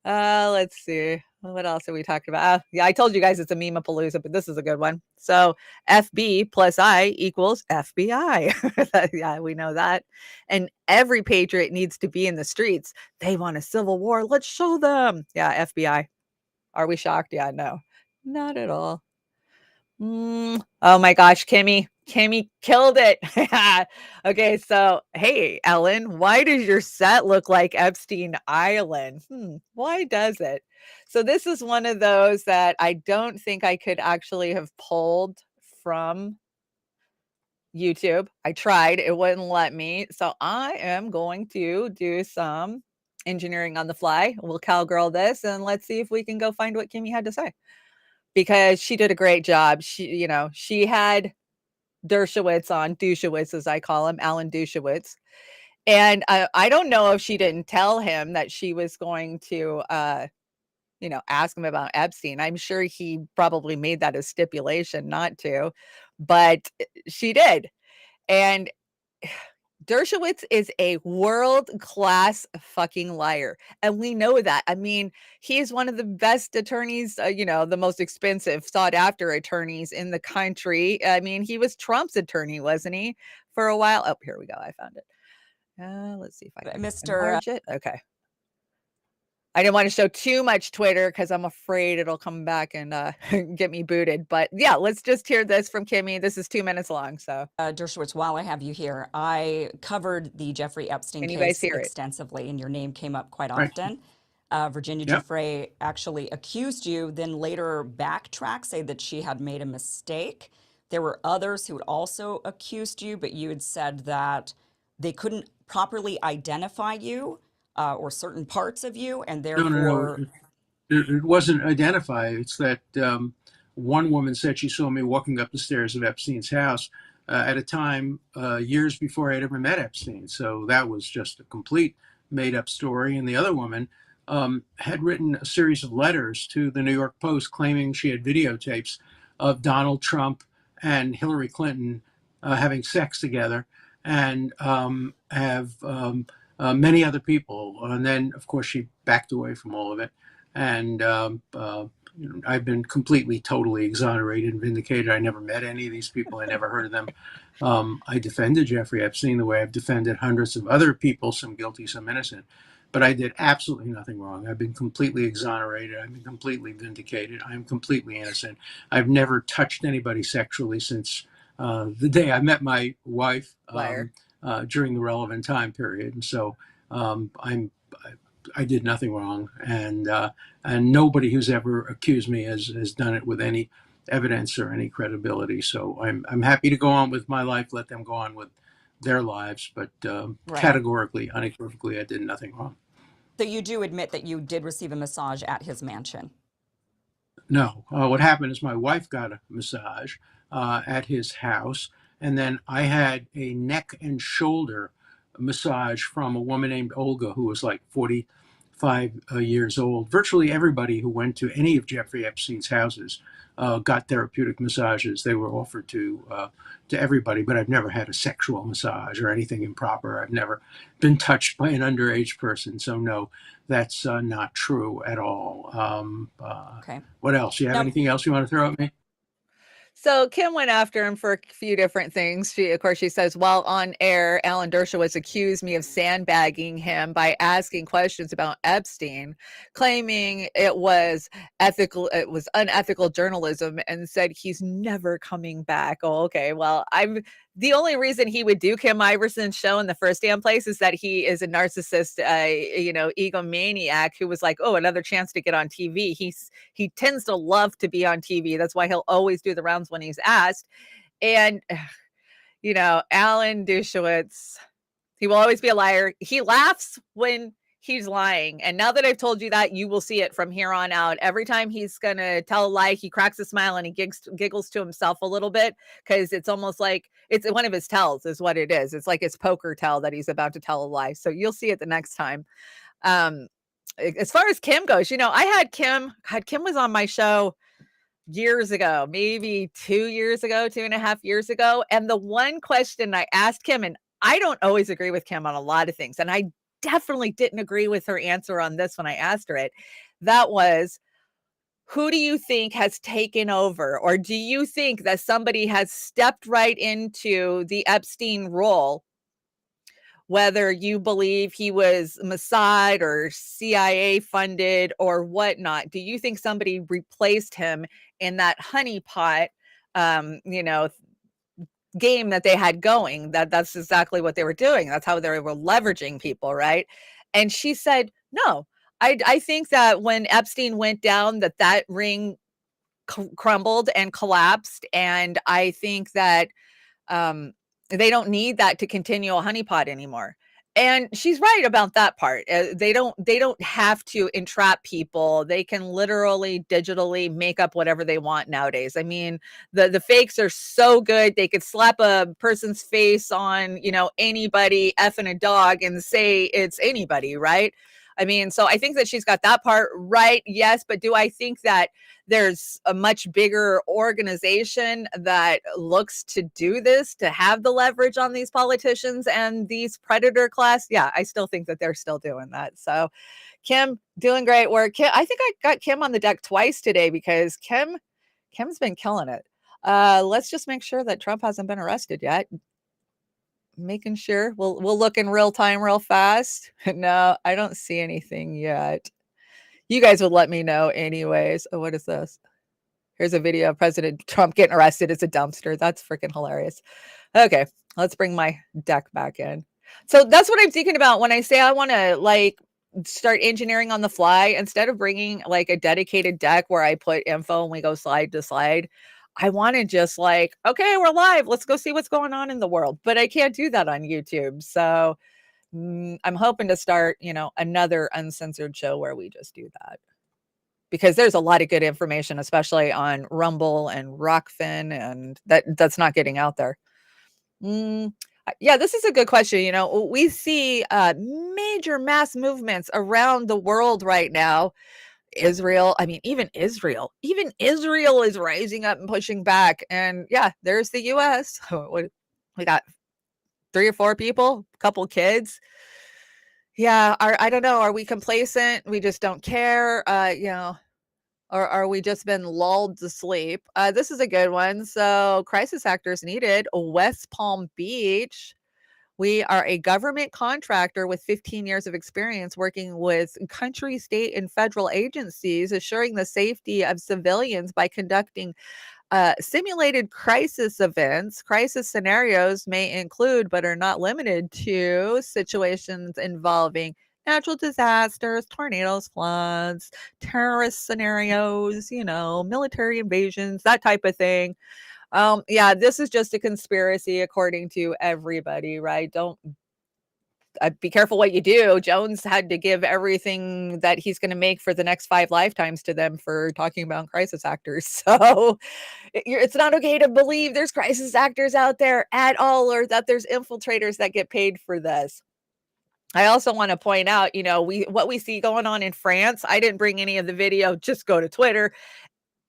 Let's see. What else are we talking about? Yeah, I told you guys it's a meme-a-palooza, but this is a good one. So FB plus I equals FBI. Yeah, we know that. And every patriot needs to be in the streets. They want a civil war. Let's show them. Yeah, FBI. Are we shocked? Yeah, no, not at all. Oh my gosh, Kimmy killed it. Okay, so hey, Ellen, why does your set look like Epstein Island? Why does it? So this is one of those that I don't think I could actually have pulled from YouTube. I tried, it wouldn't let me. So I am going to do some engineering on the fly. We'll cowgirl this and let's see if we can go find what Kimmy had to say. Because she did a great job. She had Dershowitz on, Dushowitz as I call him, Alan Dushowitz. And I don't know if she didn't tell him that she was going to, ask him about Epstein. I'm sure he probably made that a stipulation not to, but she did. And Dershowitz is a world-class fucking liar, and we know that. I mean, he is one of the best attorneys, the most expensive, sought-after attorneys in the country. I mean, he was Trump's attorney, wasn't he, for a while? Oh, here we go. I found it. Let's see if I can enlarge it. Okay. I didn't want to show too much Twitter because I'm afraid it'll come back and get me booted. But yeah, let's just hear this from Kimmy. This is 2 minutes long. So Dershowitz, while I have you here, I covered the Jeffrey Epstein can you guys case hear it? extensively, and your name came up quite Right. often. Virginia Yep. Giuffre actually accused you, then later backtracked, say that she had made a mistake. There were others who had also accused you, but you had said that they couldn't properly identify you or certain parts of you, and therefore... No. It wasn't identify. It's that one woman said she saw me walking up the stairs of Epstein's house at a time years before I'd ever met Epstein. So that was just a complete made-up story. And the other woman had written a series of letters to the New York Post claiming she had videotapes of Donald Trump and Hillary Clinton having sex together, and have many other people. And then, of course, she backed away from all of it. And I've been completely, totally exonerated and vindicated. I never met any of these people. I never heard of them. I defended Jeffrey Epstein the way I've defended hundreds of other people, some guilty, some innocent. But I did absolutely nothing wrong. I've been completely exonerated. I've been completely vindicated. I'm completely innocent. I've never touched anybody sexually since the day I met my wife during the relevant time period. And so I did nothing wrong, and nobody who's ever accused me has done it with any evidence or any credibility. So I'm happy to go on with my life, let them go on with their lives, but categorically, unequivocally, I did nothing wrong. So you do admit that you did receive a massage at his mansion? No. What happened is my wife got a massage at his house, and then I had a neck and shoulder massage from a woman named Olga, who was like 45 years old. Virtually everybody who went to any of Jeffrey Epstein's houses got therapeutic massages. They were offered to everybody, but I've never had a sexual massage or anything improper. I've never been touched by an underage person. So no, that's not true at all. Okay. What else? You have anything else you want to throw at me? So Kim went after him for a few different things. She says, while on air, Alan Dershowitz accused me of sandbagging him by asking questions about Epstein, claiming it was unethical journalism, and said he's never coming back. Oh, okay. Well, the only reason he would do Kim Iverson's show in the first damn place is that he is a narcissist, egomaniac who was like, oh, another chance to get on TV. He tends to love to be on TV. That's why he'll always do the rounds when he's asked. And, Alan Dershowitz, he will always be a liar. He laughs when he's lying. And now that I've told you that, you will see it from here on out. Every time he's going to tell a lie, he cracks a smile and he giggles to himself a little bit, because it's almost like it's one of his tells is what it is. It's like his poker tell that he's about to tell a lie. So you'll see it the next time. As far as Kim goes, I had Kim was on my show years ago, maybe 2.5 years ago. And the one question I asked Kim, and I don't always agree with Kim on a lot of things, and I definitely didn't agree with her answer on this when I asked her it. That was, who do you think has taken over? Or do you think that somebody has stepped right into the Epstein role? Whether you believe he was Mossad or CIA funded or whatnot, do you think somebody replaced him in that honeypot, game that they had going? That's exactly what they were doing. That's how they were leveraging people, right? And she said, no, I think that when Epstein went down, that ring crumbled and collapsed. And I think that they don't need that to continue a honeypot anymore. And she's right about that part. They don't have to entrap people. They can literally digitally make up whatever they want nowadays. I mean, the fakes are so good. They could slap a person's face on, anybody effing a dog and say it's anybody, right? I mean, so I think that she's got that part right. Yes. But do I think that there's a much bigger organization that looks to do this, to have the leverage on these politicians and these predator class? Yeah, I still think that they're still doing that. So Kim, doing great work. Kim, I think I got Kim on the deck twice today because Kim's been killing it. Let's just make sure that Trump hasn't been arrested yet. Making sure we'll look in real time, real fast. No, I don't see anything yet. You guys would let me know anyways. Oh, what is this? Here's a video of President Trump getting arrested. It's a dumpster. That's freaking hilarious. Okay, let's bring my deck back in. So that's what I'm thinking about when I say I want to like start engineering on the fly instead of bringing like a dedicated deck where I put info and we go slide to slide. I want to just like, okay, we're live. Let's go see what's going on in the world. But I can't do that on YouTube. So I'm hoping to start, another uncensored show where we just do that. Because there's a lot of good information, especially on Rumble and Rockfin, and that's not getting out there. Yeah, this is a good question. We see major mass movements around the world right now. Israel, I mean, even Israel is rising up and pushing back. And yeah, there's the US. We got 3 or 4 people, a couple kids. Yeah, I don't know. Are we complacent? We just don't care, or are we just been lulled to sleep? This is a good one. So crisis actors needed. West Palm Beach. We are a government contractor with 15 years of experience working with country, state, and federal agencies, assuring the safety of civilians by conducting simulated crisis events. Crisis scenarios may include, but are not limited to, situations involving natural disasters, tornadoes, floods, terrorist scenarios, military invasions, that type of thing. Yeah, this is just a conspiracy according to everybody, right? Don't be careful what you do. Jones had to give everything that he's going to make for the next 5 lifetimes to them for talking about crisis actors. So it's not okay to believe there's crisis actors out there at all, or that there's infiltrators that get paid for this. I also want to point out, what we see going on in France. I didn't bring any of the video. Just go to Twitter.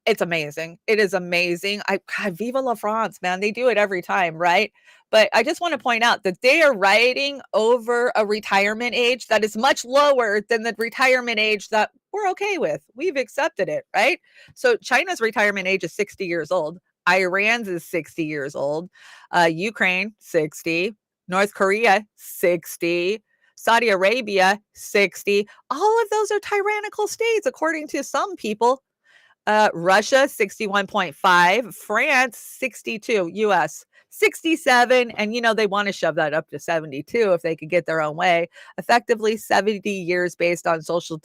It's amazing. It is amazing. God, Viva la France, man. They do it every time, right? But I just want to point out that they are rioting over a retirement age that is much lower than the retirement age that we're okay with. We've accepted it, right? So China's retirement age is 60 years old. Iran's is 60 years old. Ukraine, 60. North Korea, 60. Saudi Arabia, 60. All of those are tyrannical states, according to some people. Russia, 61.5, France, 62, US, 67. And, they want to shove that up to 72 if they could get their own way. Effectively 70 years based on Social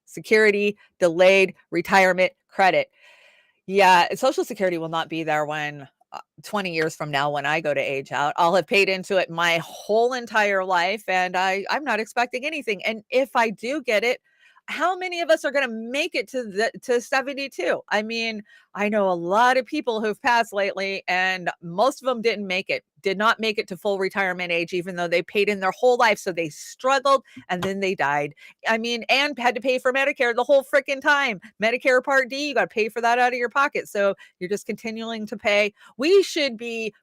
Security, delayed retirement credit. Yeah, Social Security will not be there when 20 years from now, when I go to age out. I'll have paid into it my whole entire life, and I'm not expecting anything. And if I do get it, how many of us are going to make it to 72? I mean, I know a lot of people who've passed lately, and most of them did not make it to full retirement age, even though they paid in their whole life. So they struggled and then they died. I mean, and had to pay for Medicare the whole freaking time. Medicare Part D, you got to pay for that out of your pocket. So you're just continuing to pay. We should be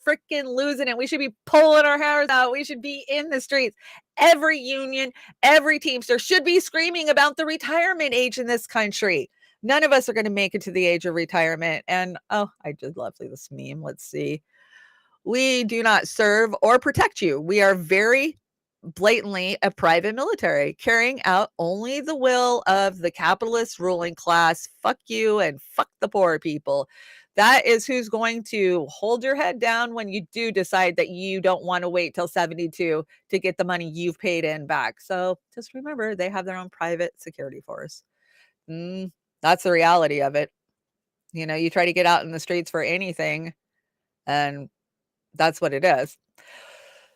freaking losing it. We should be pulling our hairs out. We should be in the streets. Every union, every Teamster should be screaming about the retirement age in this country. None of us are going to make it to the age of retirement. And I just love this meme. Let's see. We do not serve or protect you. We are very blatantly a private military, carrying out only the will of the capitalist ruling class. Fuck you and fuck the poor people. That is who's going to hold your head down when you do decide that you don't want to wait till 72 to get the money you've paid in back. So just remember, they have their own private security force. That's the reality of it. You try to get out in the streets for anything, and that's what it is.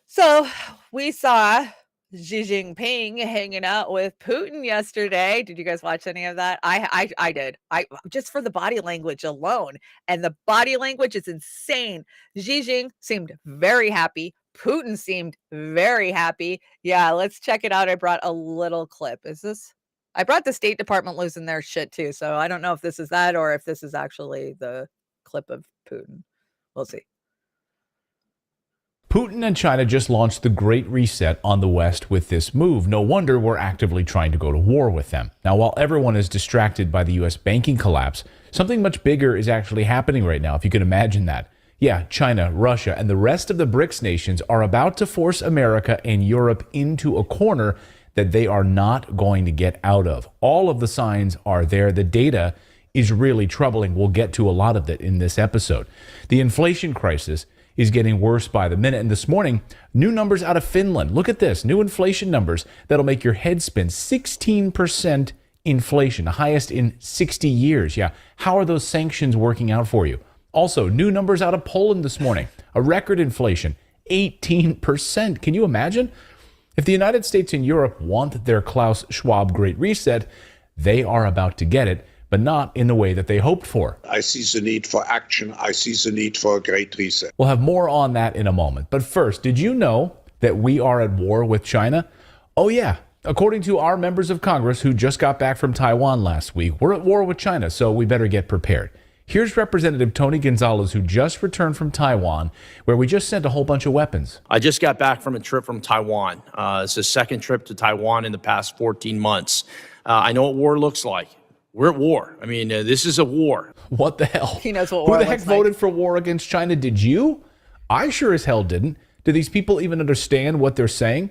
So we saw Xi Jinping hanging out with Putin yesterday. Did you guys watch any of that? I did. I just for the body language alone, and the body language is insane. Xi Jinping seemed very happy, Putin seemed very happy. Yeah, let's check it out. I brought a little clip. I brought the State Department losing their shit too, so I don't know if this is that or if this is actually the clip of Putin. We'll see. Putin and China just launched the Great Reset on the West with this move. No wonder we're actively trying to go to war with them. Now, while everyone is distracted by the U.S. banking collapse, something much bigger is actually happening right now, if you can imagine that. Yeah, China, Russia, and the rest of the BRICS nations are about to force America and Europe into a corner that they are not going to get out of. All of the signs are there. The data is really troubling. We'll get to a lot of it in this episode. The inflation crisis is getting worse by the minute. And this morning, new numbers out of Finland. Look at this. New inflation numbers that'll make your head spin. 16% inflation, the highest in 60 years. Yeah. How are those sanctions working out for you? Also, new numbers out of Poland this morning. A record inflation, 18%. Can you imagine? If the United States and Europe want their Klaus Schwab Great Reset, they are about to get it, but not in the way that they hoped for. I see the need for action. I see the need for a great reset. We'll have more on that in a moment. But first, did you know that we are at war with China? Oh, yeah. According to our members of Congress who just got back from Taiwan last week, we're at war with China, so we better get prepared. Here's Representative Tony Gonzalez, who just returned from Taiwan, where we just sent a whole bunch of weapons. I just got back from a trip from Taiwan. It's the second trip to Taiwan in the past 14 months. I know what war looks like. We're at war. I mean, this is a war. What the hell? He knows what war war Who the heck looks voted like. for war against China? Did you? I sure as hell didn't. Do these people even understand what they're saying?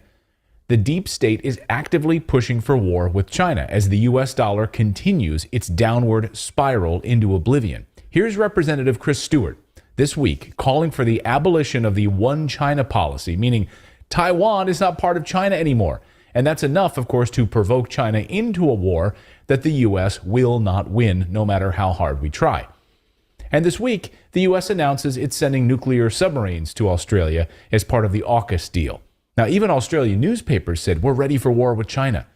The deep state is actively pushing for war with China as the U.S. dollar continues its downward spiral into oblivion. Here's Representative Chris Stewart this week calling for the abolition of the one China policy, meaning Taiwan is not part of China anymore. And that's enough, of course, to provoke China into a war that the U.S. will not win, no matter how hard we try. And this week, the U.S. announces it's sending nuclear submarines to Australia as part of the AUKUS deal. Now, even Australian newspapers said, we're ready for war with China.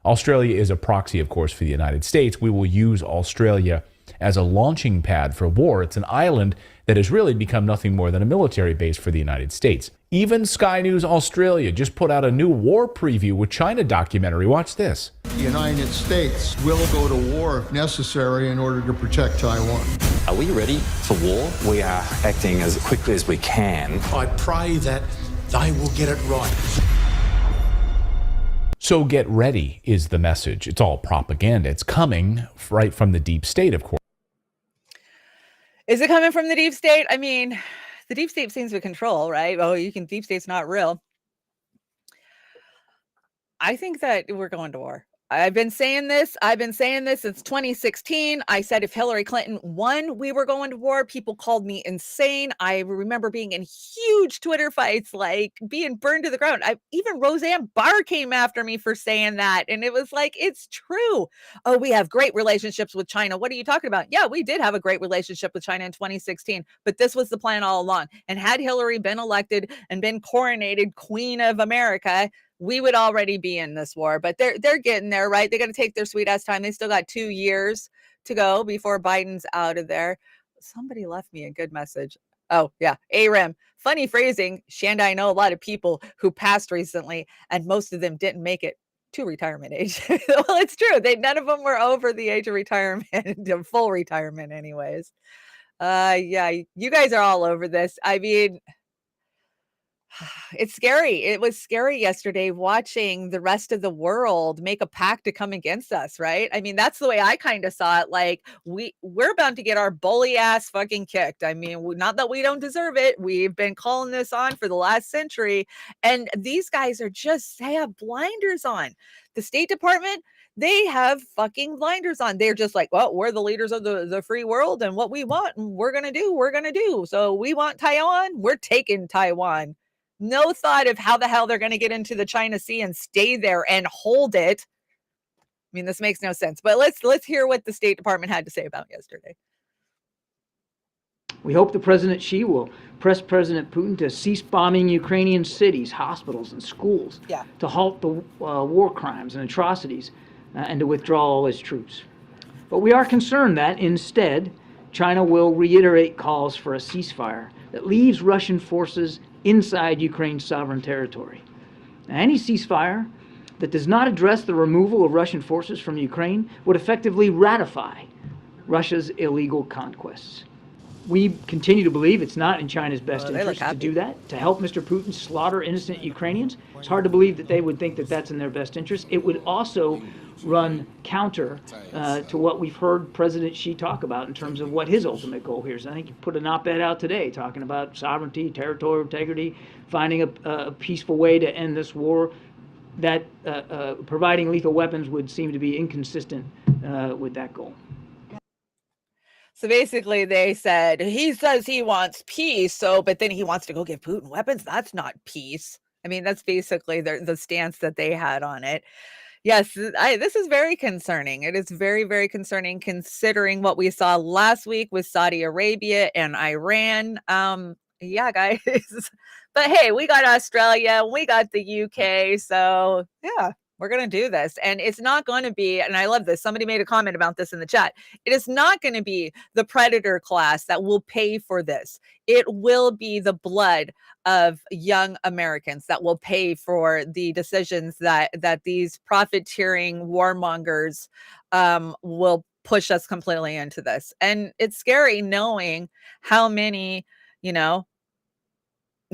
Australia is a proxy, of course, for the United States. We will use Australia as a launching pad for war. It's an island that has really become nothing more than a military base for the United States. Even Sky News Australia just put out a new war preview with China documentary. Watch this. The United States will go to war if necessary in order to protect Taiwan. Are we ready for war? We are acting as quickly as we can. I pray that they will get it right. So get ready is the message. It's all propaganda. It's coming right from the deep state, of course. Is it coming from the deep state? I mean, the deep state seems to control, right? Oh, deep state's not real. I think that we're going to war. I've been saying this since 2016. I said if Hillary Clinton won, we were going to war. People called me insane. I remember being in huge Twitter fights, like being burned to the ground. Even Roseanne Barr came after me for saying that. And it was like, it's true. Oh, we have great relationships with China. What are you talking about? Yeah, we did have a great relationship with China in 2016, but this was the plan all along. And had Hillary been elected and been coronated Queen of America, we would already be in this war, but they're getting there, right? They got to take their sweet ass time. They still got 2 years to go before Biden's out of there. Somebody left me a good message. Oh yeah, AREM. Funny phrasing. Shanda, I know a lot of people who passed recently, and most of them didn't make it to retirement age. Well, it's true. None of them were over the age of retirement, full retirement, anyways. Yeah, you guys are all over this. I mean, it's scary. It was scary yesterday watching the rest of the world make a pact to come against us, right? I mean, that's the way I kind of saw it. Like we're about to get our bully ass fucking kicked. I mean, not that we don't deserve it. We've been calling this on for the last century. And these guys they have blinders on. The State Department, they have fucking blinders on. They're just like, well, we're the leaders of the free world, and what we want, and we're going to do. So we want Taiwan. We're taking Taiwan. No thought of how the hell they're going to get into the China Sea and stay there and hold it. I mean, this makes no sense. But let's hear what the State Department had to say about yesterday. We hope the President Xi will press President Putin to cease bombing Ukrainian cities, hospitals, and schools, to halt the war crimes and atrocities, and to withdraw all his troops. But we are concerned that, instead, China will reiterate calls for a ceasefire that leaves Russian forces inside Ukraine's sovereign territory. Now, any ceasefire that does not address the removal of Russian forces from Ukraine would effectively ratify Russia's illegal conquests. We continue to believe it's not in China's best interest to do that, to help Mr. Putin slaughter innocent Ukrainians. It's hard to believe that they would think that that's in their best interest. It would also run counter to what we've heard President Xi talk about in terms of what his ultimate goal here is. I think he put an op-ed out today talking about sovereignty, territorial integrity, finding a peaceful way to end this war. That providing lethal weapons would seem to be inconsistent with that goal. So basically they said, he says he wants peace, but then he wants to go give Putin weapons. That's not peace. I mean, that's basically the stance that they had on it. Yes, this is very concerning. It is very, very concerning considering what we saw last week with Saudi Arabia and Iran. Yeah, guys. But hey, we got Australia, we got the UK. So yeah, we're going to do this. And it's not going to be, and I love this. Somebody made a comment about this in the chat. It is not going to be the predator class that will pay for this. It will be the blood of young Americans that will pay for the decisions that these profiteering warmongers will push us completely into this. And it's scary knowing how many,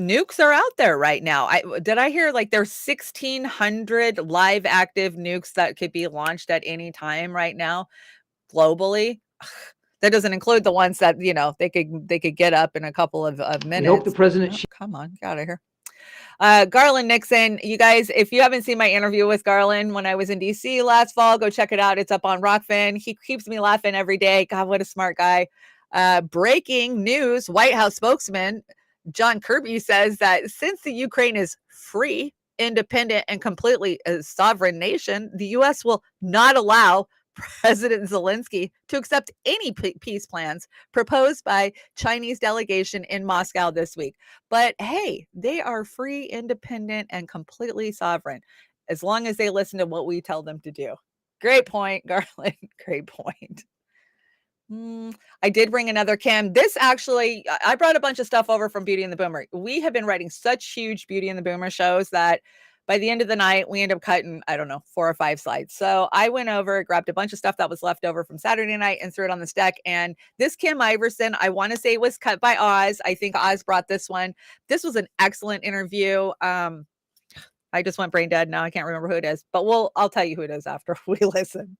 nukes are out there right now. Did I hear like there's 1,600 live active nukes that could be launched at any time right now globally? That doesn't include the ones that they could get up in a couple of minutes. We hope the president. Come on, get out of here. Garland Nixon, you guys, if you haven't seen my interview with Garland when I was in DC last fall, go check it out. It's up on Rockfin. He keeps me laughing every day. God, what a smart guy. Breaking news: White House spokesman John Kirby says that since the Ukraine is free, independent, and completely a sovereign nation, the U.S. will not allow President Zelensky to accept any peace plans proposed by Chinese delegation in Moscow this week. But hey, they are free, independent, and completely sovereign as long as they listen to what we tell them to do. Great point, Garland. Great point. I did bring another Kim. This actually, I brought a bunch of stuff over from Beauty and the Boomer. We have been writing such huge Beauty and the Boomer shows that by the end of the night, we end up cutting, 4 or 5 slides. So I went over, grabbed a bunch of stuff that was left over from Saturday night and threw it on the stack. And this Kim Iverson, I want to say was cut by Oz. I think Oz brought this one. This was an excellent interview. I just went brain dead. Now I can't remember who it is, but I'll tell you who it is after we listen.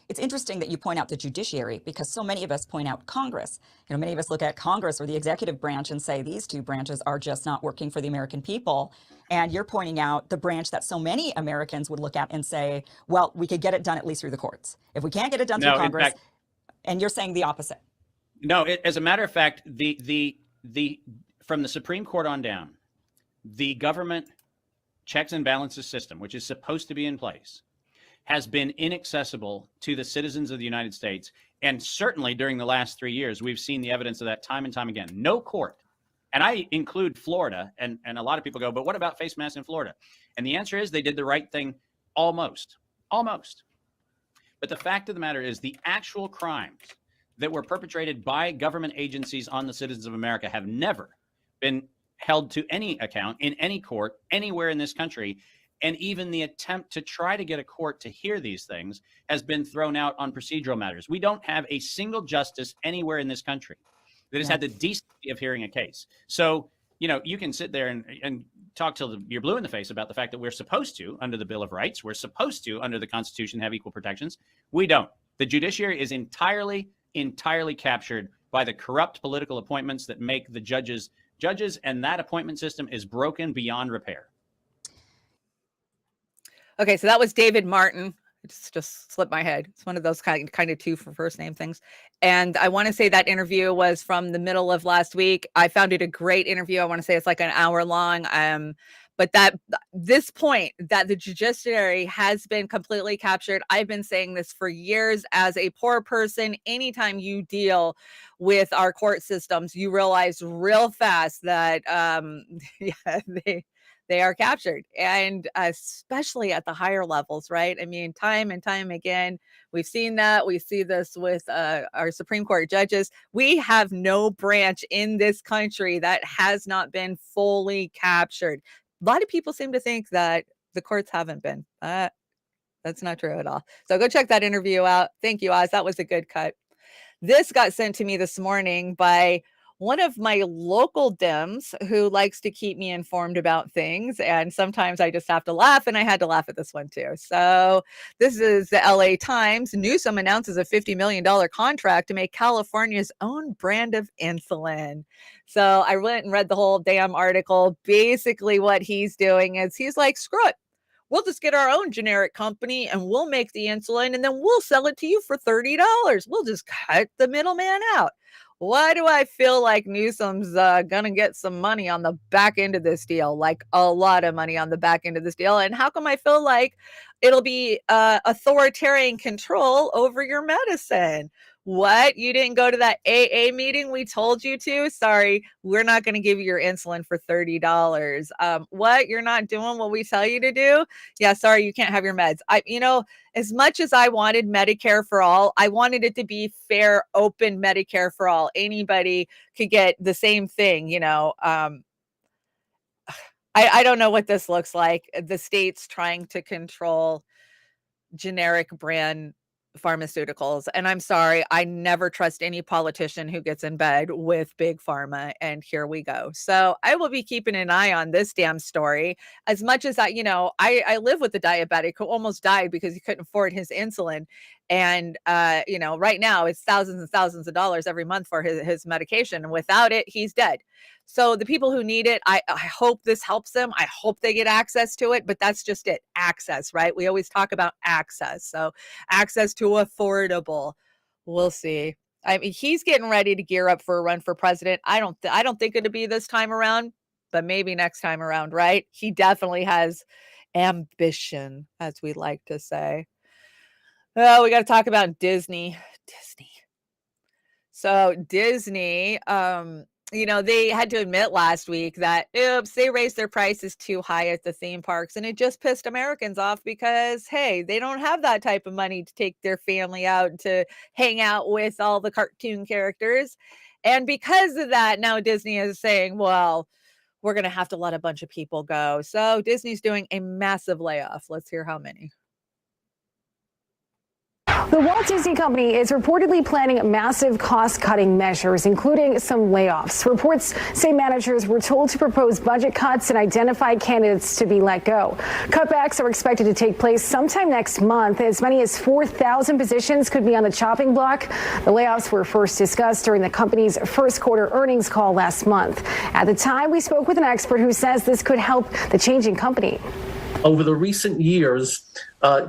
It's interesting that you point out the judiciary because so many of us point out Congress. Many of us look at Congress or the executive branch and say these two branches are just not working for the American people. And you're pointing out the branch that so many Americans would look at and say, well, we could get it done at least through the courts. If we can't get it done through Congress, and you're saying the opposite. No, as a matter of fact, the from the Supreme Court on down, the government checks and balances system, which is supposed to be in place, has been inaccessible to the citizens of the United States. And certainly during the last 3 years, we've seen the evidence of that time and time again. No court, and I include Florida, and a lot of people go, but what about face masks in Florida? And the answer is they did the right thing almost. But the fact of the matter is the actual crimes that were perpetrated by government agencies on the citizens of America have never been held to any account in any court anywhere in this country. And even the attempt to try to get a court to hear these things has been thrown out on procedural matters. We don't have a single justice anywhere in this country that has had the decency of hearing a case. So, you can sit there and talk till you're blue in the face about the fact that we're supposed to, under the Bill of Rights, we're supposed to, under the Constitution, have equal protections. We don't. The judiciary is entirely captured by the corrupt political appointments that make the judges, and that appointment system is broken beyond repair. Okay, so that was David Martin. It's just slipped my head. It's one of those kind of two for first name things. And I want to say that interview was from the middle of last week. I found it a great interview. I want to say it's like an hour long. But this point that the judiciary has been completely captured. I've been saying this for years as a poor person. Anytime you deal with our court systems, you realize real fast that They are captured, and especially at the higher levels, right? I mean, time and time again, we've seen that. We see this with our Supreme Court judges. We have no branch in this country that has not been fully captured. A lot of people seem to think that the courts haven't been. That's not true at all. So go check that interview out. Thank you, Oz. That was a good cut. This got sent to me this morning by one of my local Dems who likes to keep me informed about things. And sometimes I just have to laugh, and I had to laugh at this one too. So this is the LA Times. Newsom announces a $50 million contract to make California's own brand of insulin. So I went and read the whole damn article. Basically what he's doing is he's like, screw it. We'll just get our own generic company and we'll make the insulin and then we'll sell it to you for $30. We'll just cut the middleman out. Why do I feel like Newsom's gonna get some money on the back end of this deal? Like a lot of money on the back end of this deal. And how come I feel like it'll be authoritarian control over your medicine? What? You didn't go to that AA meeting we told you to? Sorry, we're not going to give you your insulin for $30. What? You're not doing what we tell you to do? Yeah, sorry, you can't have your meds. As much as I wanted Medicare for all, I wanted it to be fair, open Medicare for all. Anybody could get the same thing, I don't know what this looks like. The state's trying to control generic brand pharmaceuticals. And I'm sorry, I never trust any politician who gets in bed with big pharma. And here we go. So I will be keeping an eye on this damn story. As much as I live with a diabetic who almost died because he couldn't afford his insulin. And, right now it's thousands and thousands of dollars every month for his medication. And without it, he's dead. So the people who need it, I hope this helps them. I hope they get access to it, but that's just it. Access, right? We always talk about access. So access to affordable. We'll see. I mean, he's getting ready to gear up for a run for president. I don't think it'll be this time around, but maybe next time around, right? He definitely has ambition, as we like to say. Oh, we got to talk about Disney. So Disney, they had to admit last week that, oops, they raised their prices too high at the theme parks. And it just pissed Americans off because, hey, they don't have that type of money to take their family out to hang out with all the cartoon characters. And because of that, now Disney is saying, well, we're going to have to let a bunch of people go. So Disney's doing a massive layoff. Let's hear how many. The Walt Disney Company is reportedly planning massive cost-cutting measures, including some layoffs. Reports say managers were told to propose budget cuts and identify candidates to be let go. Cutbacks are expected to take place sometime next month. As many as 4,000 positions could be on the chopping block. The layoffs were first discussed during the company's first quarter earnings call last month. At the time, we spoke with an expert who says this could help the changing company. Over the recent years,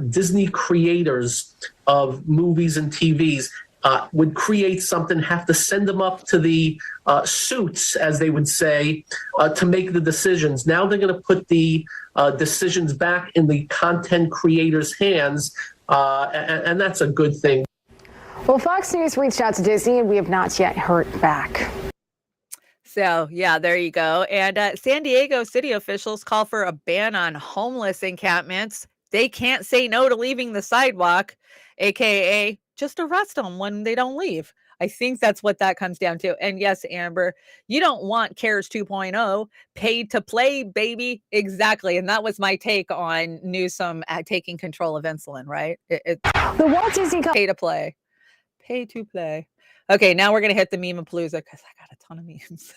Disney creators of movies and TVs would create something, have to send them up to the suits, as they would say, to make the decisions. Now they're going to put the decisions back in the content creators' hands, and that's a good thing. Well, Fox News reached out to Disney, and we have not yet heard back. So, yeah, there you go. And San Diego city officials call for a ban on homeless encampments. They can't say no to leaving the sidewalk, aka just arrest them when they don't leave. I think that's what that comes down to. And yes, Amber, you don't want CARES 2.0, pay to play, baby. Exactly. And that was my take on Newsom taking control of insulin, right? The Walt Disney pay to play. Pay to play. Okay, now we're going to hit the meme-a-palooza because I got a ton of memes.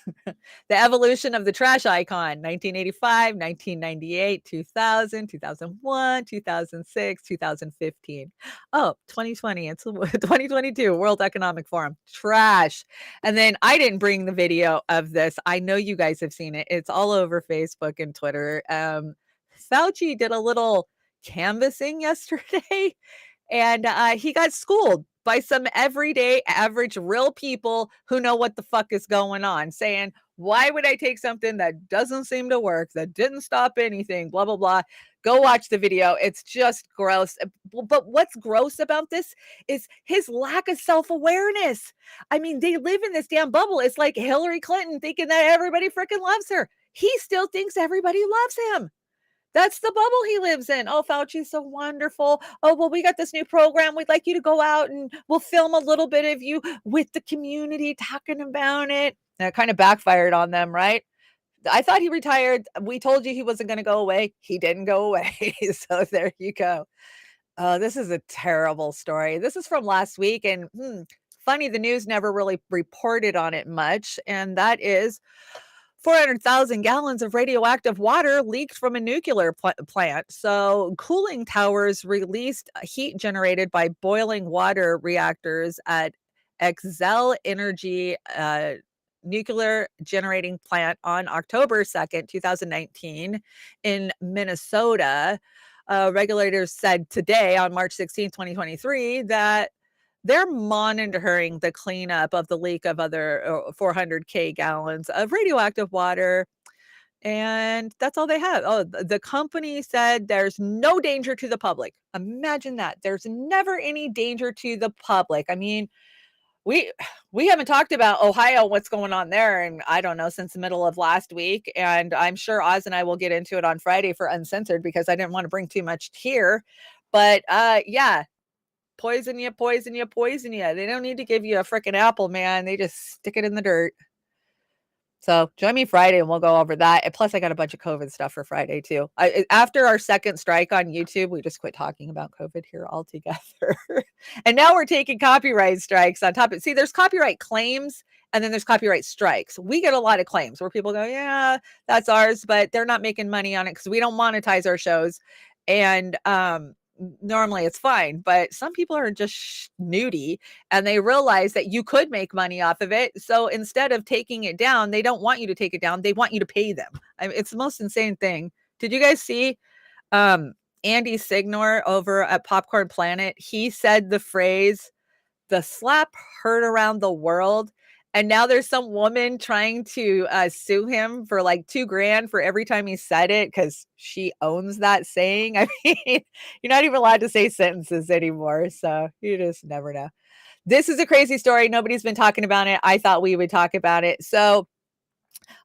The evolution of the trash icon, 1985, 1998, 2000, 2001, 2006, 2015. Oh, 2020, it's 2022, World Economic Forum. Trash. And then I didn't bring the video of this. I know you guys have seen it. It's all over Facebook and Twitter. Fauci did a little canvassing yesterday, and he got schooled by some everyday, average, real people who know what the fuck is going on, saying, why would I take something that doesn't seem to work, that didn't stop anything, blah, blah, blah. Go watch the video. It's just gross. But what's gross about this is his lack of self-awareness. I mean, they live in this damn bubble. It's like Hillary Clinton thinking that everybody freaking loves her. he still thinks everybody loves him. That's the bubble he lives in. Oh, Fauci's so wonderful. Oh, well, we got this new program. We'd like you to go out and we'll film a little bit of you with the community talking about it. And it kind of backfired on them, right? I thought he retired. We told you he wasn't going to go away. He didn't go away. So there you go. This is a terrible story. This is from last week. And funny, the news never really reported on it much. And that is 400,000 gallons of radioactive water leaked from a nuclear plant. So cooling towers released heat generated by boiling water reactors at Xcel Energy nuclear generating plant on October 2nd, 2019 in Minnesota. Regulators said today on March 16, 2023, that they're monitoring the cleanup of the leak of other 400K gallons of radioactive water. And that's all they have. Oh, the company said there's no danger to the public. Imagine that. There's never any danger to the public. I mean, we haven't talked about Ohio, what's going on there, and I don't know, since the middle of last week. And I'm sure Oz and I will get into it on Friday for Uncensored because I didn't want to bring too much here. But yeah. Poison you, poison you, poison you. They don't need to give you a freaking apple, man. They just stick it in the dirt. So join me Friday and we'll go over that. And plus, I got a bunch of COVID stuff for Friday, too. After our second strike on YouTube, we just quit talking about COVID here altogether. And now we're taking copyright strikes on top of it. See, there's copyright claims and then there's copyright strikes. We get a lot of claims where people go, yeah, that's ours, but they're not making money on it because we don't monetize our shows. And normally it's fine, but some people are just snooty and they realize that you could make money off of it. So instead of taking it down, they don't want you to take it down. They want you to pay them. It's the most insane thing. Did you guys see Andy Signor over at Popcorn Planet? He said the phrase, the slap heard around the world. And now there's some woman trying to sue him for like $2,000 for every time he said it because she owns that saying. I mean, you're not even allowed to say sentences anymore. So you just never know. This is a crazy story. Nobody's been talking about it. I thought we would talk about it. So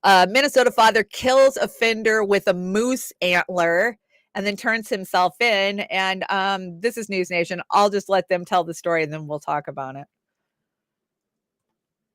Minnesota father kills offender with a moose antler and then turns himself in. And this is News Nation. I'll just let them tell the story and then we'll talk about it.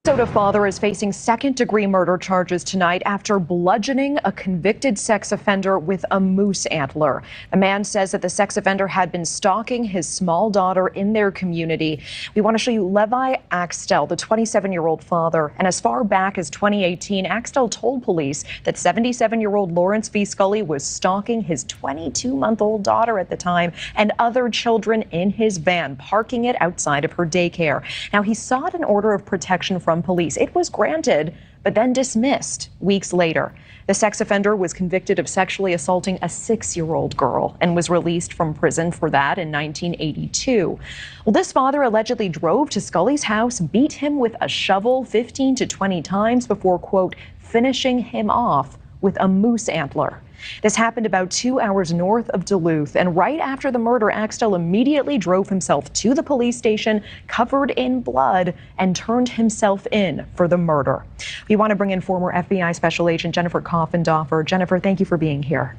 Minnesota father is facing second-degree murder charges tonight after bludgeoning a convicted sex offender with a moose antler. The man says that the sex offender had been stalking his small daughter in their community. We want to show you Levi Axtell, the 27-year-old father. And as far back as 2018, Axtell told police that 77-year-old Lawrence V. Scully was stalking his 22-month-old daughter at the time and other children in his van, parking it outside of her daycare. Now, he sought an order of protection from police. It was granted, but then dismissed weeks later. The sex offender was convicted of sexually assaulting a 6-year-old girl and was released from prison for that in 1982. Well, this father allegedly drove to Scully's house, beat him with a shovel 15 to 20 times before, quote, finishing him off with a moose antler. This happened about 2 hours north of Duluth, and right after the murder, Axtell immediately drove himself to the police station, covered in blood, and turned himself in for the murder. We want to bring in former FBI Special Agent Jennifer Coffindoffer. Jennifer, thank you for being here.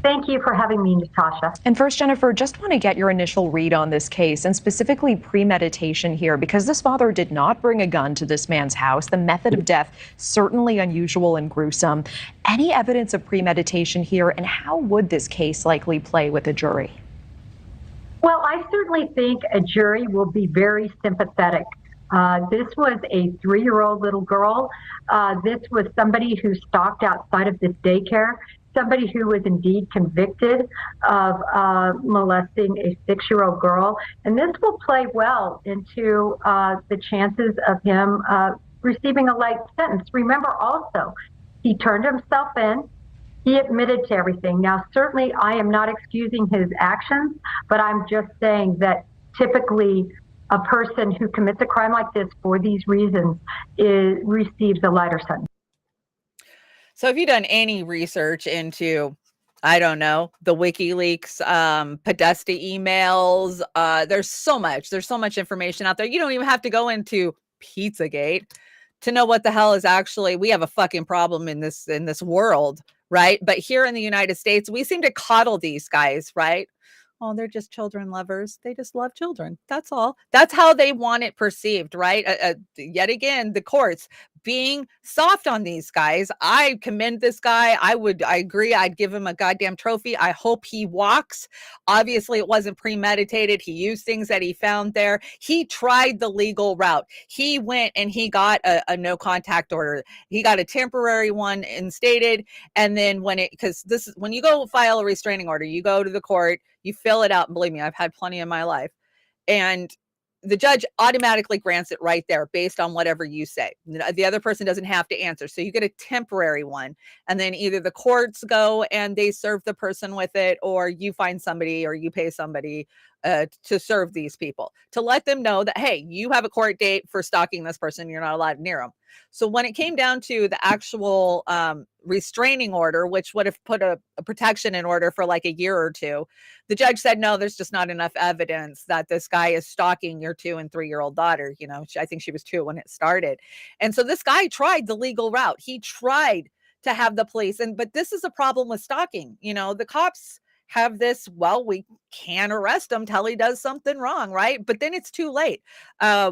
Thank you for having me, Natasha. And first, Jennifer, just want to get your initial read on this case and specifically premeditation here, because this father did not bring a gun to this man's house. The method of death, certainly unusual and gruesome. Any evidence of premeditation here, and how would this case likely play with a jury? Well, I certainly think a jury will be very sympathetic. This was a 3-year-old little girl. This was somebody who stalked outside of this daycare. Somebody who was indeed convicted of molesting a 6-year-old girl. And this will play well into the chances of him receiving a light sentence. Remember also, he turned himself in. He admitted to everything. Now, certainly I am not excusing his actions, but I'm just saying that typically a person who commits a crime like this for these reasons receives a lighter sentence. So have you done any research into, I don't know, the WikiLeaks, Podesta emails? There's so much information out there. You don't even have to go into Pizzagate to know what the hell is actually, we have a fucking problem in this world, right? But here in the United States, we seem to coddle these guys, right? Oh, they're just children lovers. They just love children. That's all. That's how they want it perceived, right? Yet again, the courts being soft on these guys. I commend this guy. I agree. I'd give him a goddamn trophy. I hope he walks. Obviously, it wasn't premeditated. He used things that he found there. He tried the legal route. He went and he got a no contact order. He got a temporary one instated. And then when you go file a restraining order, you go to the court, you fill it out. And believe me, I've had plenty in my life. And the judge automatically grants it right there based on whatever you say. The other person doesn't have to answer. So you get a temporary one. And then either the courts go and they serve the person with it, or you find somebody or you pay somebody to serve these people, to let them know that, hey, you have a court date for stalking this person. You're not allowed near them. So when it came down to the actual restraining order, which would have put a protection in order for like a year or two, the judge said, no, there's just not enough evidence that this guy is stalking your 2 and 3-year-old daughter. You know, I think she was 2 when it started. And so this guy tried the legal route. He tried to have the police. But this is a problem with stalking. You know, the cops have this, well, we can't arrest him till he does something wrong, right? But then it's too late.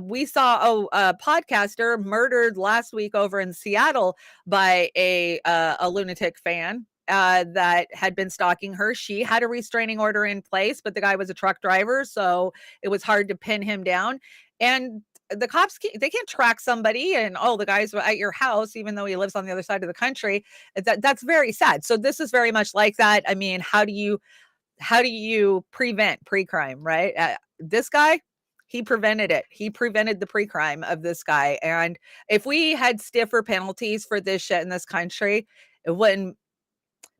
We saw a podcaster murdered last week over in Seattle by a lunatic fan that had been stalking her. She had a restraining order in place, but the guy was a truck driver, so it was hard to pin him down. And the cops, they can't track somebody and, oh, the guy's at your house, even though he lives on the other side of the country. That's very sad. So this is very much like that. I mean, how do you prevent pre-crime, right? This guy, he prevented it. He prevented the pre-crime of this guy. And if we had stiffer penalties for this shit in this country,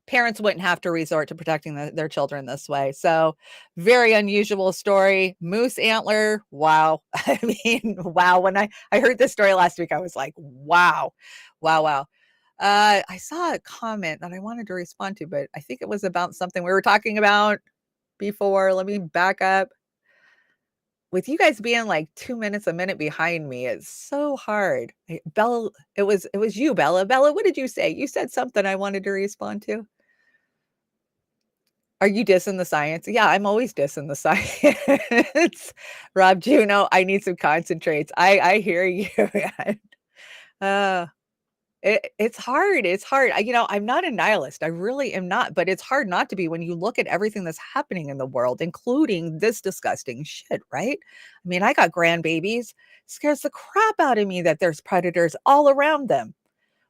parents wouldn't have to resort to protecting their children this way. So very unusual story. Moose antler. Wow. I mean, wow. When I heard this story last week, I was like, wow. I saw a comment that I wanted to respond to, but I think it was about something we were talking about before. Let me back up. With you guys being like 2 minutes a minute behind me, it's so hard. Bella, it was you, Bella. Bella, what did you say? You said something I wanted to respond to. Are you dissing the science? Yeah, I'm always dissing the science. Rob Juno, I need some concentrates. I hear you, man. It's hard. It's hard. I'm not a nihilist. I really am not. But it's hard not to be when you look at everything that's happening in the world, including this disgusting shit, right? I mean, I got grandbabies. It scares the crap out of me that there's predators all around them.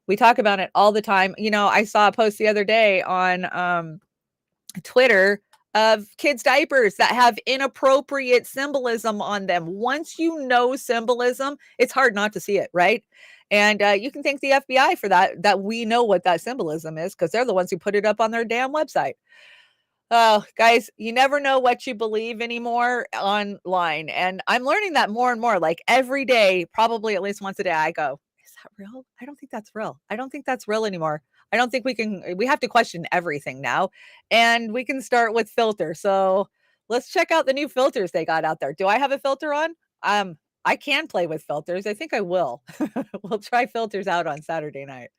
We talk about it all the time. I saw a post the other day on Twitter of kids' diapers that have inappropriate symbolism on them. Once you know symbolism, it's hard not to see it, right? And you can thank the FBI for that we know what that symbolism is, because they're the ones who put it up on their damn website. Oh, guys, you never know what you believe anymore online. And I'm learning that more and more. Like every day, probably at least once a day, I go, is that real? I don't think that's real. I don't think that's real anymore. I don't think we have to question everything now, and we can start with filters. So let's check out the new filters they got out there. Do I have a filter on? I can play with filters. I think I will. We'll try filters out on Saturday night.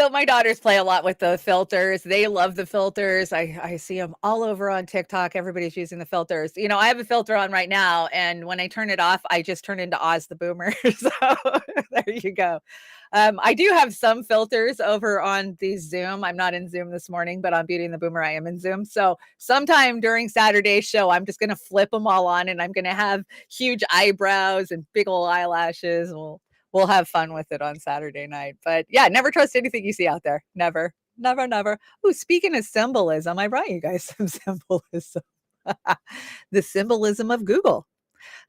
So my daughters play a lot with the filters. They love the filters. I see them all over on TikTok. Everybody's using the filters. You know, I have a filter on right now, and when I turn it off, I just turn into Oz the Boomer. So there you go. I do have some filters over on the Zoom. I'm not in Zoom this morning, but on Beauty and the Boomer, I am in Zoom. So sometime during Saturday's show, I'm just going to flip them all on, and I'm going to have huge eyebrows and big old eyelashes. We'll have fun with it on Saturday night. But yeah, never trust anything you see out there. Never, never, never. Oh, speaking of symbolism, I brought you guys some symbolism. The symbolism of Google.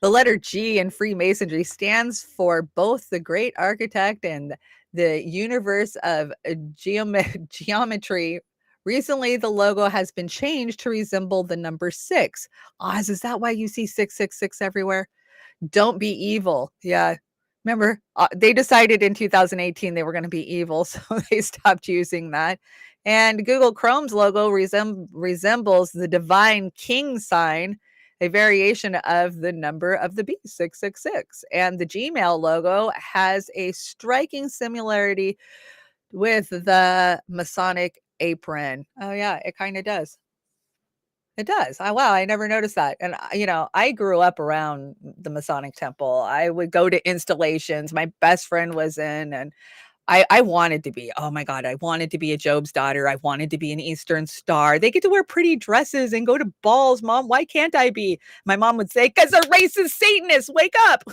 The letter G in Freemasonry stands for both the great architect and the universe of geometry. Recently, the logo has been changed to resemble the number 6. Oz, is that why you see 666 everywhere? Don't be evil. Yeah. Remember, they decided in 2018 they were going to be evil, so they stopped using that. And Google Chrome's logo resembles the divine king sign, a variation of the number of the beast, 666. And the Gmail logo has a striking similarity with the Masonic apron. Oh, yeah, it kind of does. It does. Oh, wow, I never noticed that. And, you know, I grew up around the Masonic Temple. I would go to installations. My best friend was in, and I wanted to be. Oh my God, I wanted to be a Job's daughter. I wanted to be an Eastern Star. They get to wear pretty dresses and go to balls, Mom. Why can't I be? My mom would say, because they're racist Satanists. Wake up.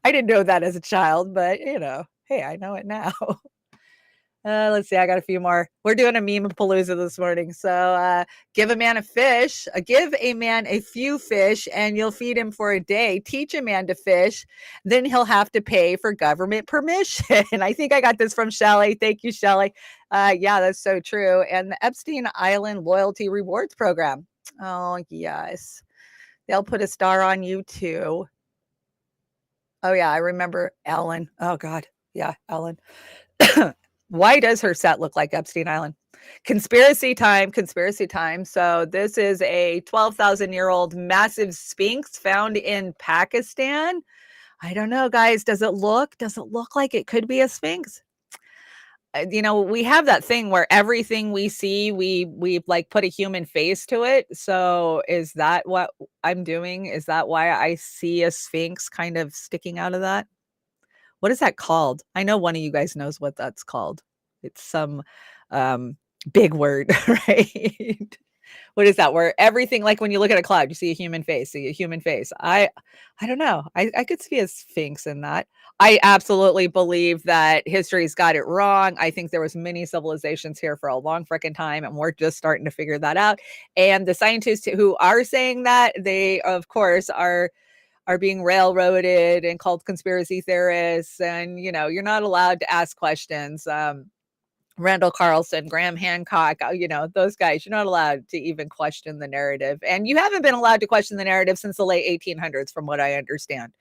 I didn't know that as a child, but, you know, hey, I know it now. Let's see. I got a few more. We're doing a meme palooza this morning. So give a man a fish, give a man a few fish, and you'll feed him for a day. Teach a man to fish, then he'll have to pay for government permission. I think I got this from Shelley. Thank you, Shelley. Yeah, that's so true. And the Epstein Island Loyalty Rewards Program. Oh, yes. They'll put a star on you too. Oh, yeah. I remember Ellen. Oh, God. Yeah, Ellen. Why does her set look like Epstein Island? Conspiracy time, conspiracy time. So this is a 12,000-year-old massive sphinx found in Pakistan. I don't know, guys. Does it look like it could be a sphinx? You know, we have that thing where everything we see, we like put a human face to it. So is that what I'm doing? Is that why I see a sphinx kind of sticking out of that? What is that called? I know one of you guys knows what that's called. It's some big word, right? What is that? Where everything, like when you look at a cloud, you see a human face, I don't know. I could see a sphinx in that. I absolutely believe that history's got it wrong. I think there was many civilizations here for a long freaking time, and we're just starting to figure that out. And the scientists who are saying that, they, of course, are being railroaded and called conspiracy theorists. And, you know, you're not allowed to ask questions. Randall Carlson, Graham Hancock, you know, those guys, you're not allowed to even question the narrative. And you haven't been allowed to question the narrative since the late 1800s, from what I understand.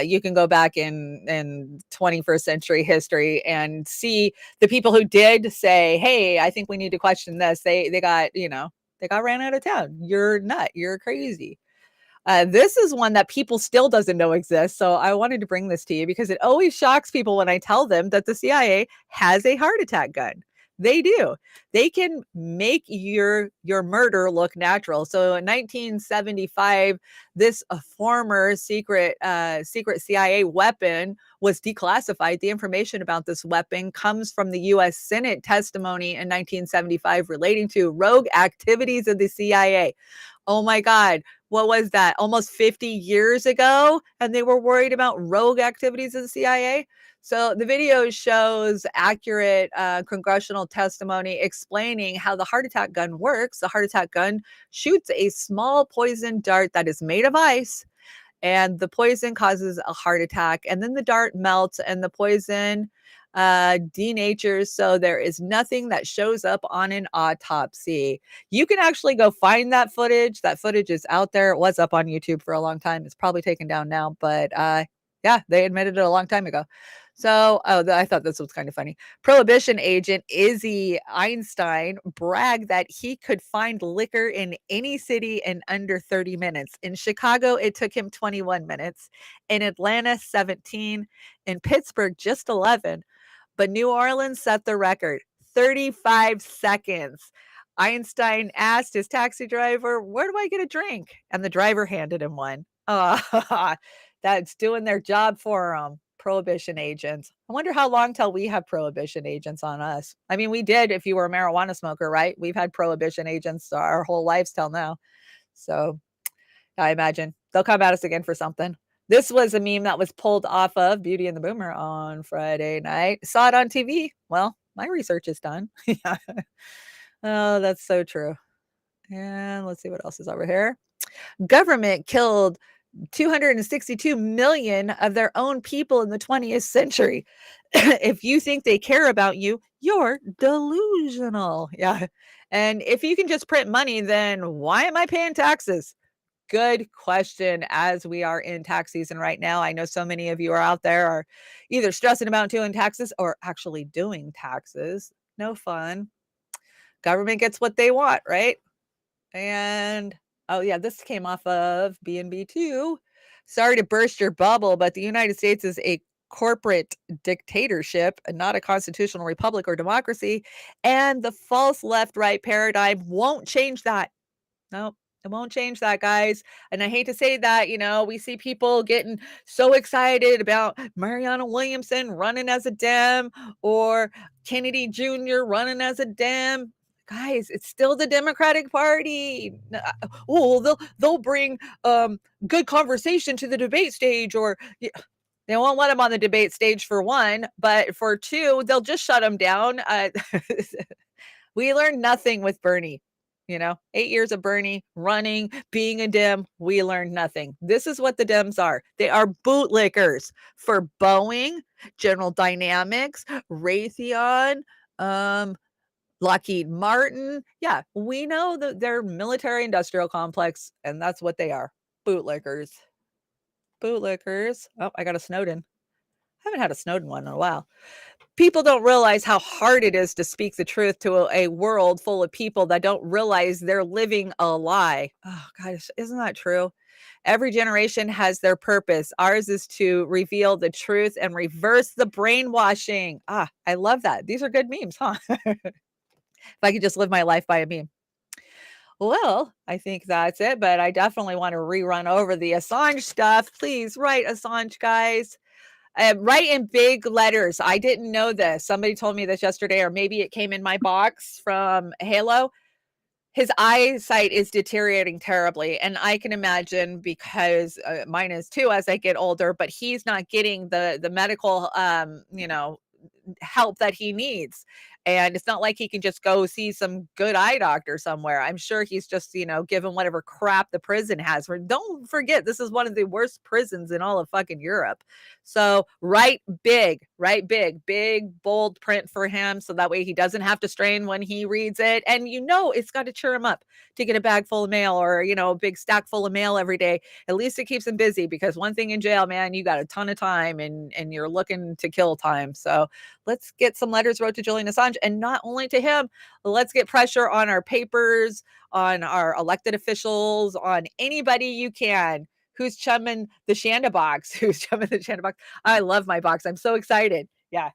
You can go back in 21st century history and see the people who did say, hey, I think we need to question this. They got, you know, they got ran out of town. You're nut. You're crazy. This is one that people still doesn't know exists. So I wanted to bring this to you because it always shocks people when I tell them that the CIA has a heart attack gun. They do. They can make your murder look natural. So in 1975, this former secret CIA weapon was declassified. The information about this weapon comes from the U.S. Senate testimony in 1975 relating to rogue activities of the CIA. Oh my God. What was that? Almost 50 years ago? And they were worried about rogue activities of the CIA? So the video shows accurate congressional testimony explaining how the heart attack gun works. The heart attack gun shoots a small poison dart that is made of ice, and the poison causes a heart attack. And then the dart melts and the poison denatures, so there is nothing that shows up on an autopsy. You can actually go find that footage. That footage is out there. It was up on YouTube for a long time. It's probably taken down now, but yeah, they admitted it a long time ago. So, I thought this was kind of funny. Prohibition agent Izzy Einstein bragged that he could find liquor in any city in under 30 minutes. In Chicago, it took him 21 minutes. In Atlanta, 17. In Pittsburgh, just 11. but New Orleans set the record, 35 seconds. Einstein asked his taxi driver, "Where do I get a drink?" And the driver handed him one. That's doing their job for them. Prohibition agents. I wonder how long till we have prohibition agents on us. I mean, we did if you were a marijuana smoker, right? We've had prohibition agents our whole lives till now. So I imagine they'll come at us again for something. This was a meme that was pulled off of Beauty and the Boomer on Friday night. Saw it on TV. Well, my research is done. Yeah. Oh, that's so true. And let's see what else is over here. Government killed 262 million of their own people in the 20th century. If you think they care about you, you're delusional. Yeah. And if you can just print money, then why am I paying taxes? Good question. As we are in tax season right now, I know so many of you are out there are either stressing about doing taxes or actually doing taxes. No fun. Government gets what they want, right? And oh yeah, this came off of BNB too. Sorry to burst your bubble, but the United States is a corporate dictatorship and not a constitutional republic or democracy. And the false left-right paradigm won't change that. Nope. It won't change that, guys. And I hate to say that, we see people getting so excited about Mariana Williamson running as a Dem or Kennedy Jr. running as a Dem. Guys, it's still the Democratic Party. Oh, they'll bring good conversation to the debate stage, or they won't let them on the debate stage for one, but for two, they'll just shut them down. We learned nothing with Bernie. 8 years of Bernie running, being a Dem, we learned nothing. This is what the Dems are. They are bootlickers for Boeing, General Dynamics, Raytheon, Lockheed Martin. Yeah, we know that they're military industrial complex, and that's what they are. Bootlickers. Bootlickers. Oh, I got a Snowden. I haven't had a Snowden one in a while. People don't realize how hard it is to speak the truth to a world full of people that don't realize they're living a lie. Oh, gosh, isn't that true? Every generation has their purpose. Ours is to reveal the truth and reverse the brainwashing. I love that. These are good memes, huh? If I could just live my life by a meme. Well, I think that's it, but I definitely want to rerun over the Assange stuff. Please write Assange, guys. Write in big letters. I didn't know this. Somebody told me this yesterday, or maybe it came in my box from Halo. His eyesight is deteriorating terribly. And I can imagine, because mine is too as I get older, but he's not getting the medical, help that he needs. And it's not like he can just go see some good eye doctor somewhere. I'm sure he's just, given whatever crap the prison has. Don't forget, this is one of the worst prisons in all of fucking Europe. So write big, big, bold print for him. So that way he doesn't have to strain when he reads it. And it's got to cheer him up to get a bag full of mail, or, a big stack full of mail every day. At least it keeps him busy, because one thing in jail, man, you got a ton of time and you're looking to kill time. So let's get some letters wrote to Julian Assange, and not only to him. Let's get pressure on our papers, on our elected officials, on anybody you can who's chumming the Chanda box. I love my box. I'm so excited. Yeah.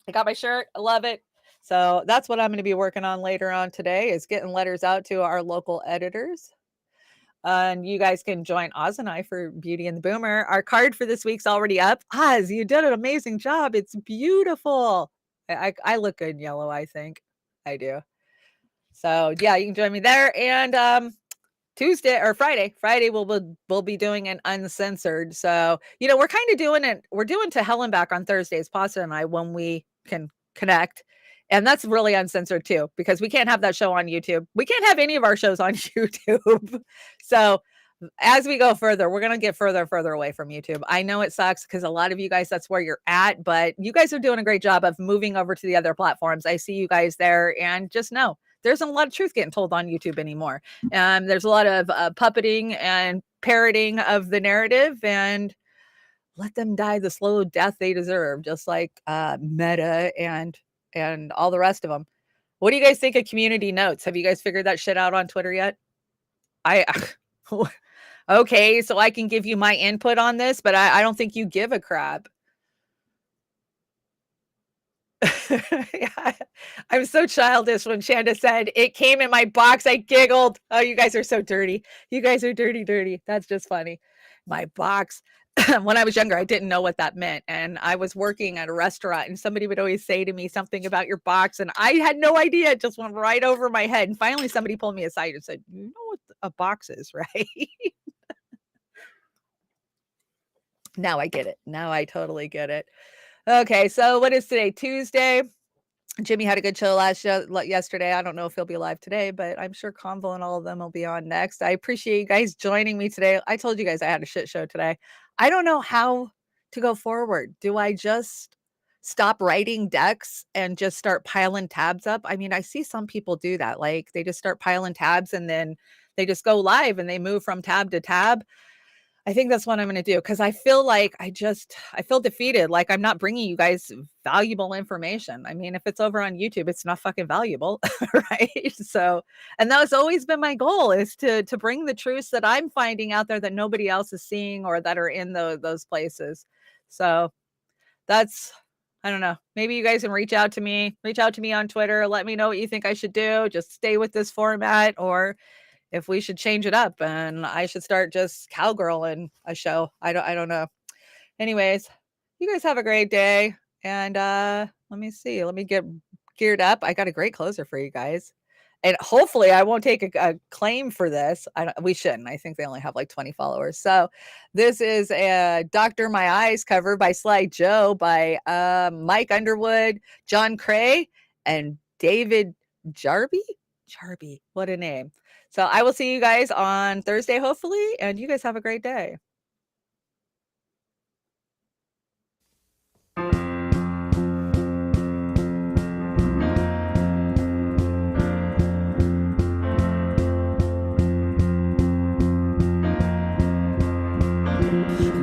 I got my shirt. I love it. So that's what I'm going to be working on later on today, is getting letters out to our local editors. And you guys can join Oz and I for Beauty and the Boomer. Our card for this week's already up. Oz, you did an amazing job. It's beautiful. I look good in yellow, I think. I do. So yeah, you can join me there. And Friday we'll be doing an uncensored. So we're kind of doing it. We're doing To Hell and Back on Thursdays, Pasta and I, when we can connect. And that's really uncensored too, because we can't have that show on YouTube. We can't have any of our shows on YouTube. So as we go further, we're going to get further and further away from YouTube. I know it sucks, because a lot of you guys, that's where you're at, but you guys are doing a great job of moving over to the other platforms. I see you guys there, and just know there's a lot of truth getting told on YouTube anymore. There's a lot of puppeting and parroting of the narrative, and let them die the slow death they deserve, just like Meta and all the rest of them. What do you guys think of community notes? Have you guys figured that shit out on Twitter yet? Okay, so I can give you my input on this, but I don't think you give a crap. Yeah, I'm so childish. When Chanda said it came in my box, I giggled. Oh, you guys are so dirty. You guys are dirty, dirty. That's just funny. My box. When I was younger, I didn't know what that meant. And I was working at a restaurant, and somebody would always say to me something about your box. And I had no idea. It just went right over my head. And finally, somebody pulled me aside and said, "You know what a box is, right?" Now I get it. Now I totally get it. Okay, so what is today? Tuesday. Jimmy had a good show yesterday. I don't know if he'll be live today, but I'm sure Convo and all of them will be on next. I appreciate you guys joining me today. I told you guys I had a shit show today. I don't know how to go forward. Do I just stop writing decks and just start piling tabs up? I mean, I see some people do that. Like they just start piling tabs and then they just go live and they move from tab to tab. I think that's what I'm going to do, because I feel like I feel defeated. Like I'm not bringing you guys valuable information. I mean, if it's over on YouTube, it's not fucking valuable, right? So, and that has always been my goal, is to bring the truths that I'm finding out there that nobody else is seeing or that are in those places. So that's, I don't know. Maybe you guys can reach out to me on Twitter. Let me know what you think I should do. Just stay with this format, or if we should change it up and I should start just cowgirling a show. I don't know. Anyways, you guys have a great day. And let me see. Let me get geared up. I got a great closer for you guys. And hopefully I won't take a claim for this. We shouldn't. I think they only have like 20 followers. So this is a Dr. My Eyes cover by Sly Joe by Mike Underwood, John Cray, and David Jarby. What a name. So I will see you guys on Thursday, hopefully, and you guys have a great day.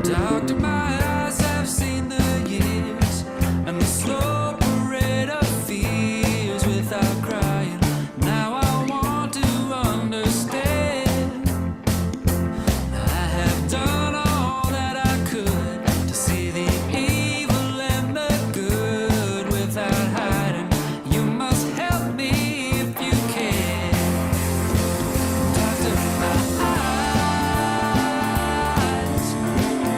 Doctor, my eyes have seen the years and the slow parade of fears without crying. Now I want to understand. I have done all that I could to see the evil and the good without hiding. You must help me if you can. Doctor, my eyes,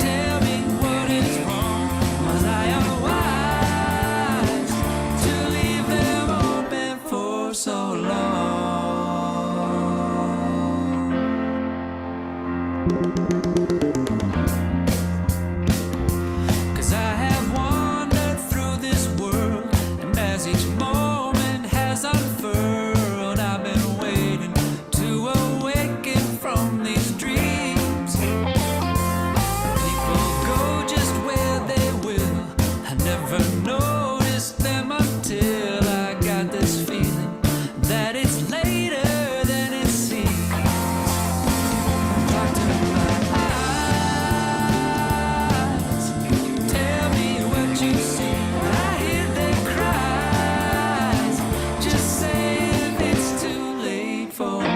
tell me what is wrong. Was I unwise to leave them open for so long? 'Cause I have wandered through this world, and as each moment has unfurled, I've been waiting to awaken from these dreams. People go just where they will. I never noticed them until I got this feeling that it's later than it seems. Doctor, my eyes, tell me what you see. I hear their cries. Just say if it's too late for me.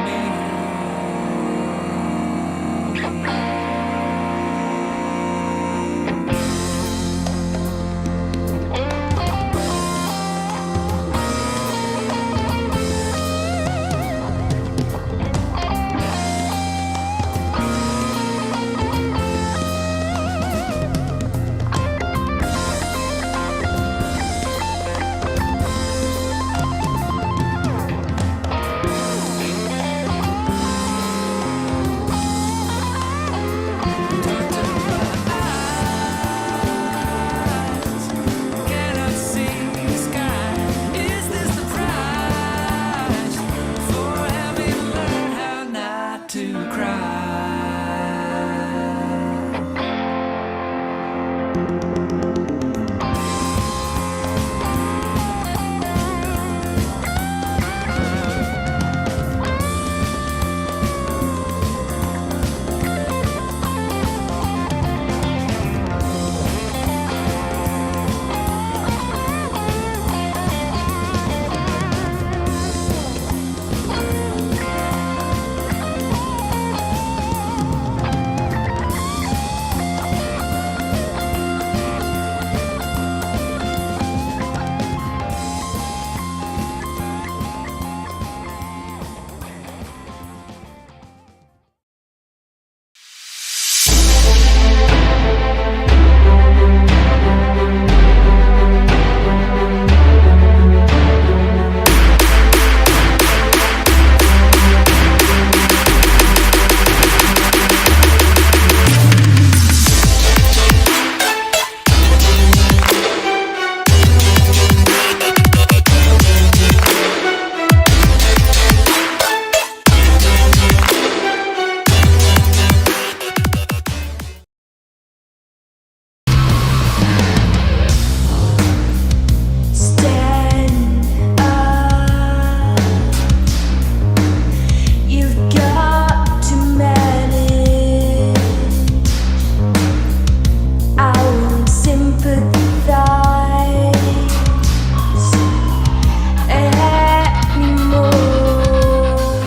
Cannot see the sky. Is this the price for having learned how not to cry?